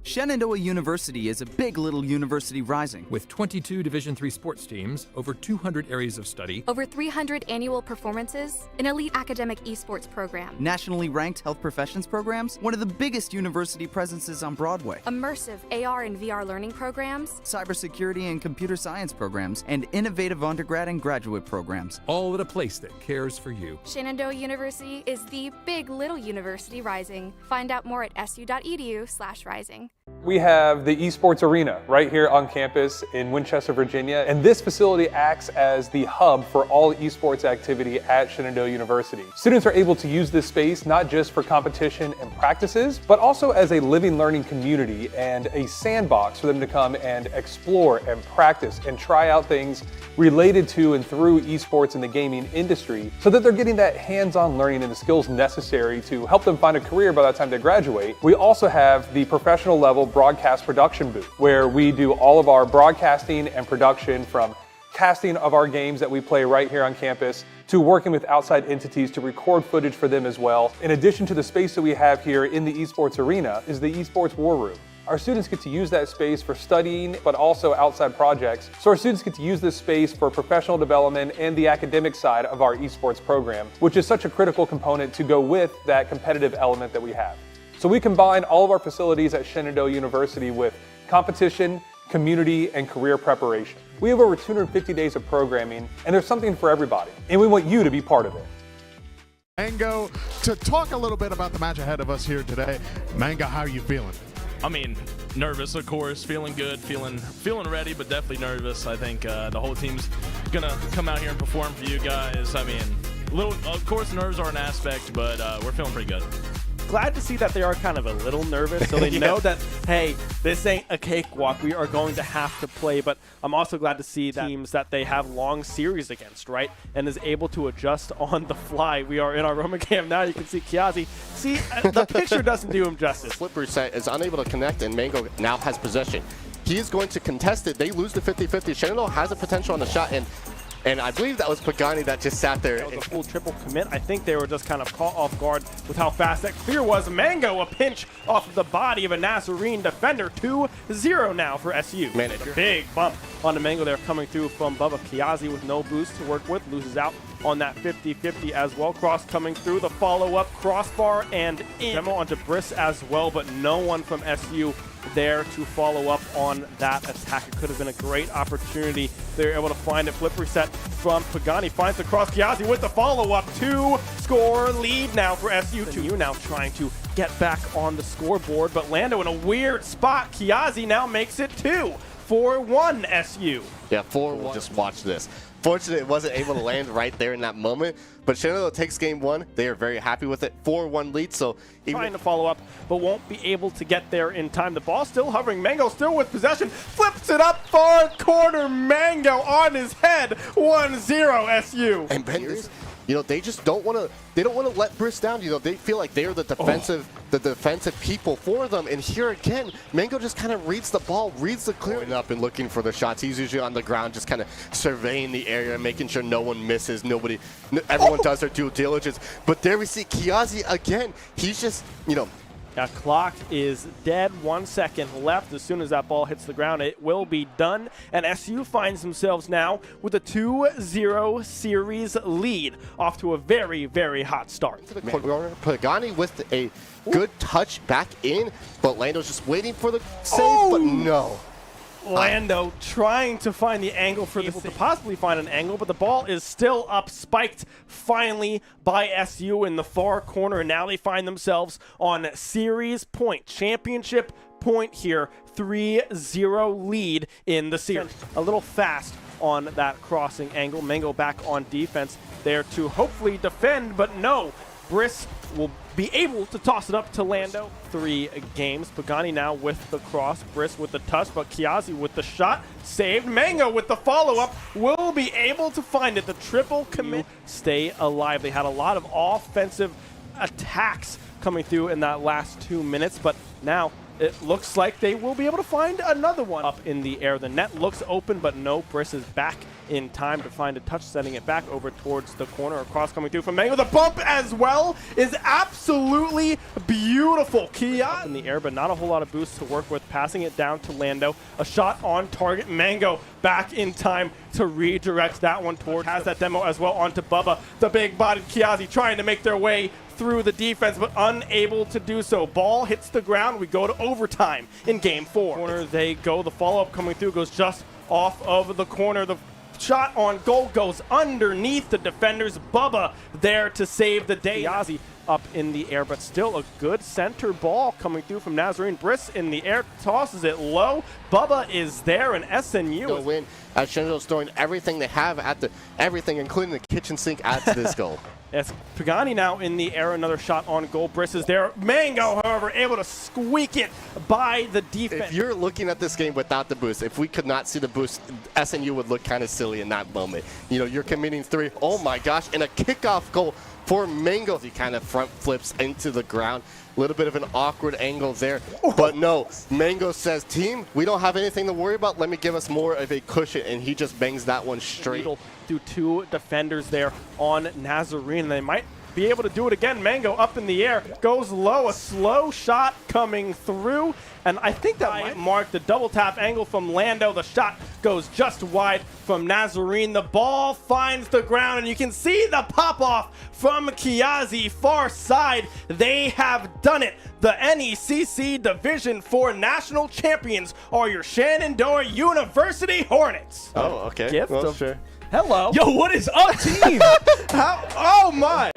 Shenandoah University is a big little university rising. With 22 Division III sports teams, over 200 areas of study, over 300 annual performances, an elite academic esports program, Nationally ranked health professions programs, one of the biggest university presences on Broadway, immersive AR and VR learning programs, cybersecurity and computer science programs, and innovative undergrad and graduate programs. all at a place that cares for you. Shenandoah University is the big little university rising. Find out more at su.edu/rising. We have the Esports Arena right here on campus in Winchester, Virginia, and this facility acts as the hub for all esports activity at Shenandoah University. Students are able to use this space not just for competition and practices, but also as a living learning community and a sandbox for them to come and explore and practice and try out things related to and through esports in the gaming industry so that they're getting that hands-on learning and the skills necessary to help them find a career by the time they graduate. We also have the professional level broadcast production booth where we do all of our broadcasting and production, from casting of our games that we play right here on campus to working with outside entities to record footage for them as well. In addition to the space that we have here in the Esports Arena is the Esports War Room. Our students get to use that space for studying, but also outside projects. So our students get to use this space for professional development and the academic side of our esports program, which is such a critical component to go with that competitive element that we have. So we combine all of our facilities at Shenandoah University with competition, community, and career preparation. We have over 250 days of programming, and there's something for everybody, and we want you to be part of it. Mango, to talk a little bit about the match ahead of us here today. Mango, how are you feeling? I mean, nervous, of course, feeling good, feeling ready, but definitely nervous. I think the whole team's gonna come out here and perform for you guys. I mean, of course, nerves are an aspect, but we're feeling pretty good. Glad to see that they are kind of a little nervous, so they know that, hey, this ain't a cakewalk. We are going to have to play, but I'm also glad to see that teams that they have long series against, right, and is able to adjust on the fly. We are in our Roman camp now. You can see Kiazi. See, the picture doesn't do him justice. Flipper set is unable to connect, and Mango now has possession. He is going to contest it. They lose the 50-50. Shenandoah has a potential on the shot, and I believe that was Pagani that just sat there. That was a full triple commit. I think they were just kind of caught off guard with how fast that clear was. Mango, a pinch off of the body of a Nazarene defender. 2-0 now for SU. Man, big bump on the Mango there coming through from Bubba. Kiazi with no boost to work with. Loses out on that 50-50 as well. Cross coming through. The follow-up crossbar and in. Demo onto Briss as well, but no one from SU there to follow up on that attack. It could have been a great opportunity. They were able to find it. Flip reset from Pagani. Finds the cross. Kiazi with the follow-up. 2-score lead now for SU. You now trying to get back on the scoreboard, but Lando in a weird spot. Kiazi now makes it 2-4-1 SU. Yeah, 4-1. Just watch this. Fortunately, it wasn't able to land right there in that moment, but Shenandoah takes game one. They are very happy with it. 4-1 lead, so trying to follow up, but won't be able to get there in time. The ball still hovering. Mango still with possession. Flips it up far corner. Mango on his head. 1-0 SU. And Ben, you know, they just don't want to. They don't want to let Briss down. You know, they feel like they're the defensive, people for them. And here again, Mango just kind of reads the ball, reads the clearing up and looking for the shots. He's usually on the ground, just kind of surveying the area, making sure no one misses, everyone does their due diligence. But there we see Kiazi again. He's just, you know. That clock is dead. 1 second left. As soon as that ball hits the ground, it will be done. And SU finds themselves now with a 2-0 series lead, off to a very, very hot start. Pagani with a good touch back in, but Lando's just waiting for the save, but no. Lando trying to find the angle for able to possibly find an angle, but the ball is still up, spiked finally by SU in the far corner, and now they find themselves on series point, championship point here, 3-0 lead in the series. A little fast on that crossing angle. Mango back on defense there to hopefully defend, but no. Briss will be able to toss it up to Lando. 3 games. Pagani now with the cross. Briss with the touch, but Kiazi with the shot. Saved. Mango with the follow-up. Will be able to find it. The triple commit. Stay alive. They had a lot of offensive attacks coming through in that last 2 minutes, but now it looks like they will be able to find another one up in the air. The net looks open, but no. Briss is back in time to find a touch, sending it back over towards the corner. A cross coming through from Mango. The bump as well is absolutely beautiful. Kia up in the air, but not a whole lot of boost to work with. Passing it down to Lando. A shot on target. Mango back in time to redirect that one towards. Has that demo as well onto Bubba. The big-bodied Kiazi trying to make their way through the defense, but unable to do so. Ball hits the ground. We go to overtime in game 4. Corner they go. The follow-up coming through goes just off of the corner. The shot on goal goes underneath the defenders. Bubba there to save the day. Kiazi up in the air, but still a good center ball coming through from Nazarene. Briss in the air, tosses it low. Bubba is there, and SNU is win as Shenandoah's throwing everything they have at everything, including the kitchen sink, adds to this goal. Yes, Pagani now in the air, another shot on goal. Briss is there. Mango, however, able to squeak it by the defense. If you're looking at this game without the boost, if we could not see the boost, SNU would look kind of silly in that moment. You know, you're committing 3. Oh my gosh, and a kickoff goal for Mango. He kind of front flips into the ground. A little bit of an awkward angle there, but no. Mango says, team, we don't have anything to worry about. Let me give us more of a cushion, and he just bangs that one straight. Through 2 defenders there on Nazarene. They might be able to do it again. Mango up in the air, goes low, a slow shot coming through, and I think that might mark the double tap angle from Lando. The shot goes just wide from Nazarene. The ball finds the ground, and you can see the pop off from Kiazi, far side. They have done it. The NECC Division 4 national champions are your Shenandoah University Hornets. Oh, okay. Gift well, of sure. Hello. Yo, what is up, team? Oh my.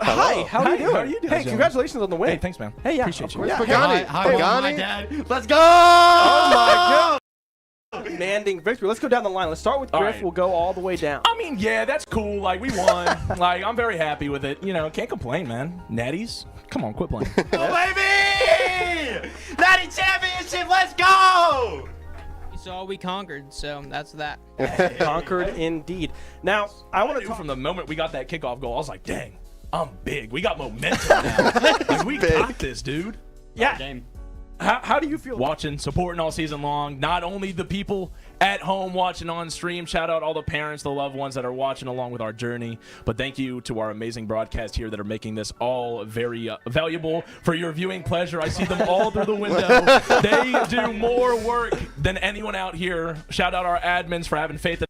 Hi, how are you doing? How are you doing? Hey, congratulations on the win. Hey, thanks, man. Hey, yeah. Appreciate you. Yeah. Pagani. Hi, Dad. Let's go! Oh my God. Demanding victory. Let's go down the line. Let's start with Griff. Right. We'll go all the way down. I mean, yeah, that's cool. Like, we won. Like, I'm very happy with it. You know, can't complain, man. Natties, come on, quit playing. Oh, baby! Natty Championship, let's go! So we conquered, so that's that. Conquered indeed. Now, I want to from the moment we got that kickoff goal, I was like, dang, I'm big. We got momentum now. Like, we got this, dude. Yeah. How do you feel? Watching, supporting all season long. Not only the people at home watching on stream. Shout out all the parents, the loved ones that are watching along with our journey. But thank you to our amazing broadcast here that are making this all very valuable for your viewing pleasure. I see them all through the window. They do more work than anyone out here. Shout out our admins for having faith in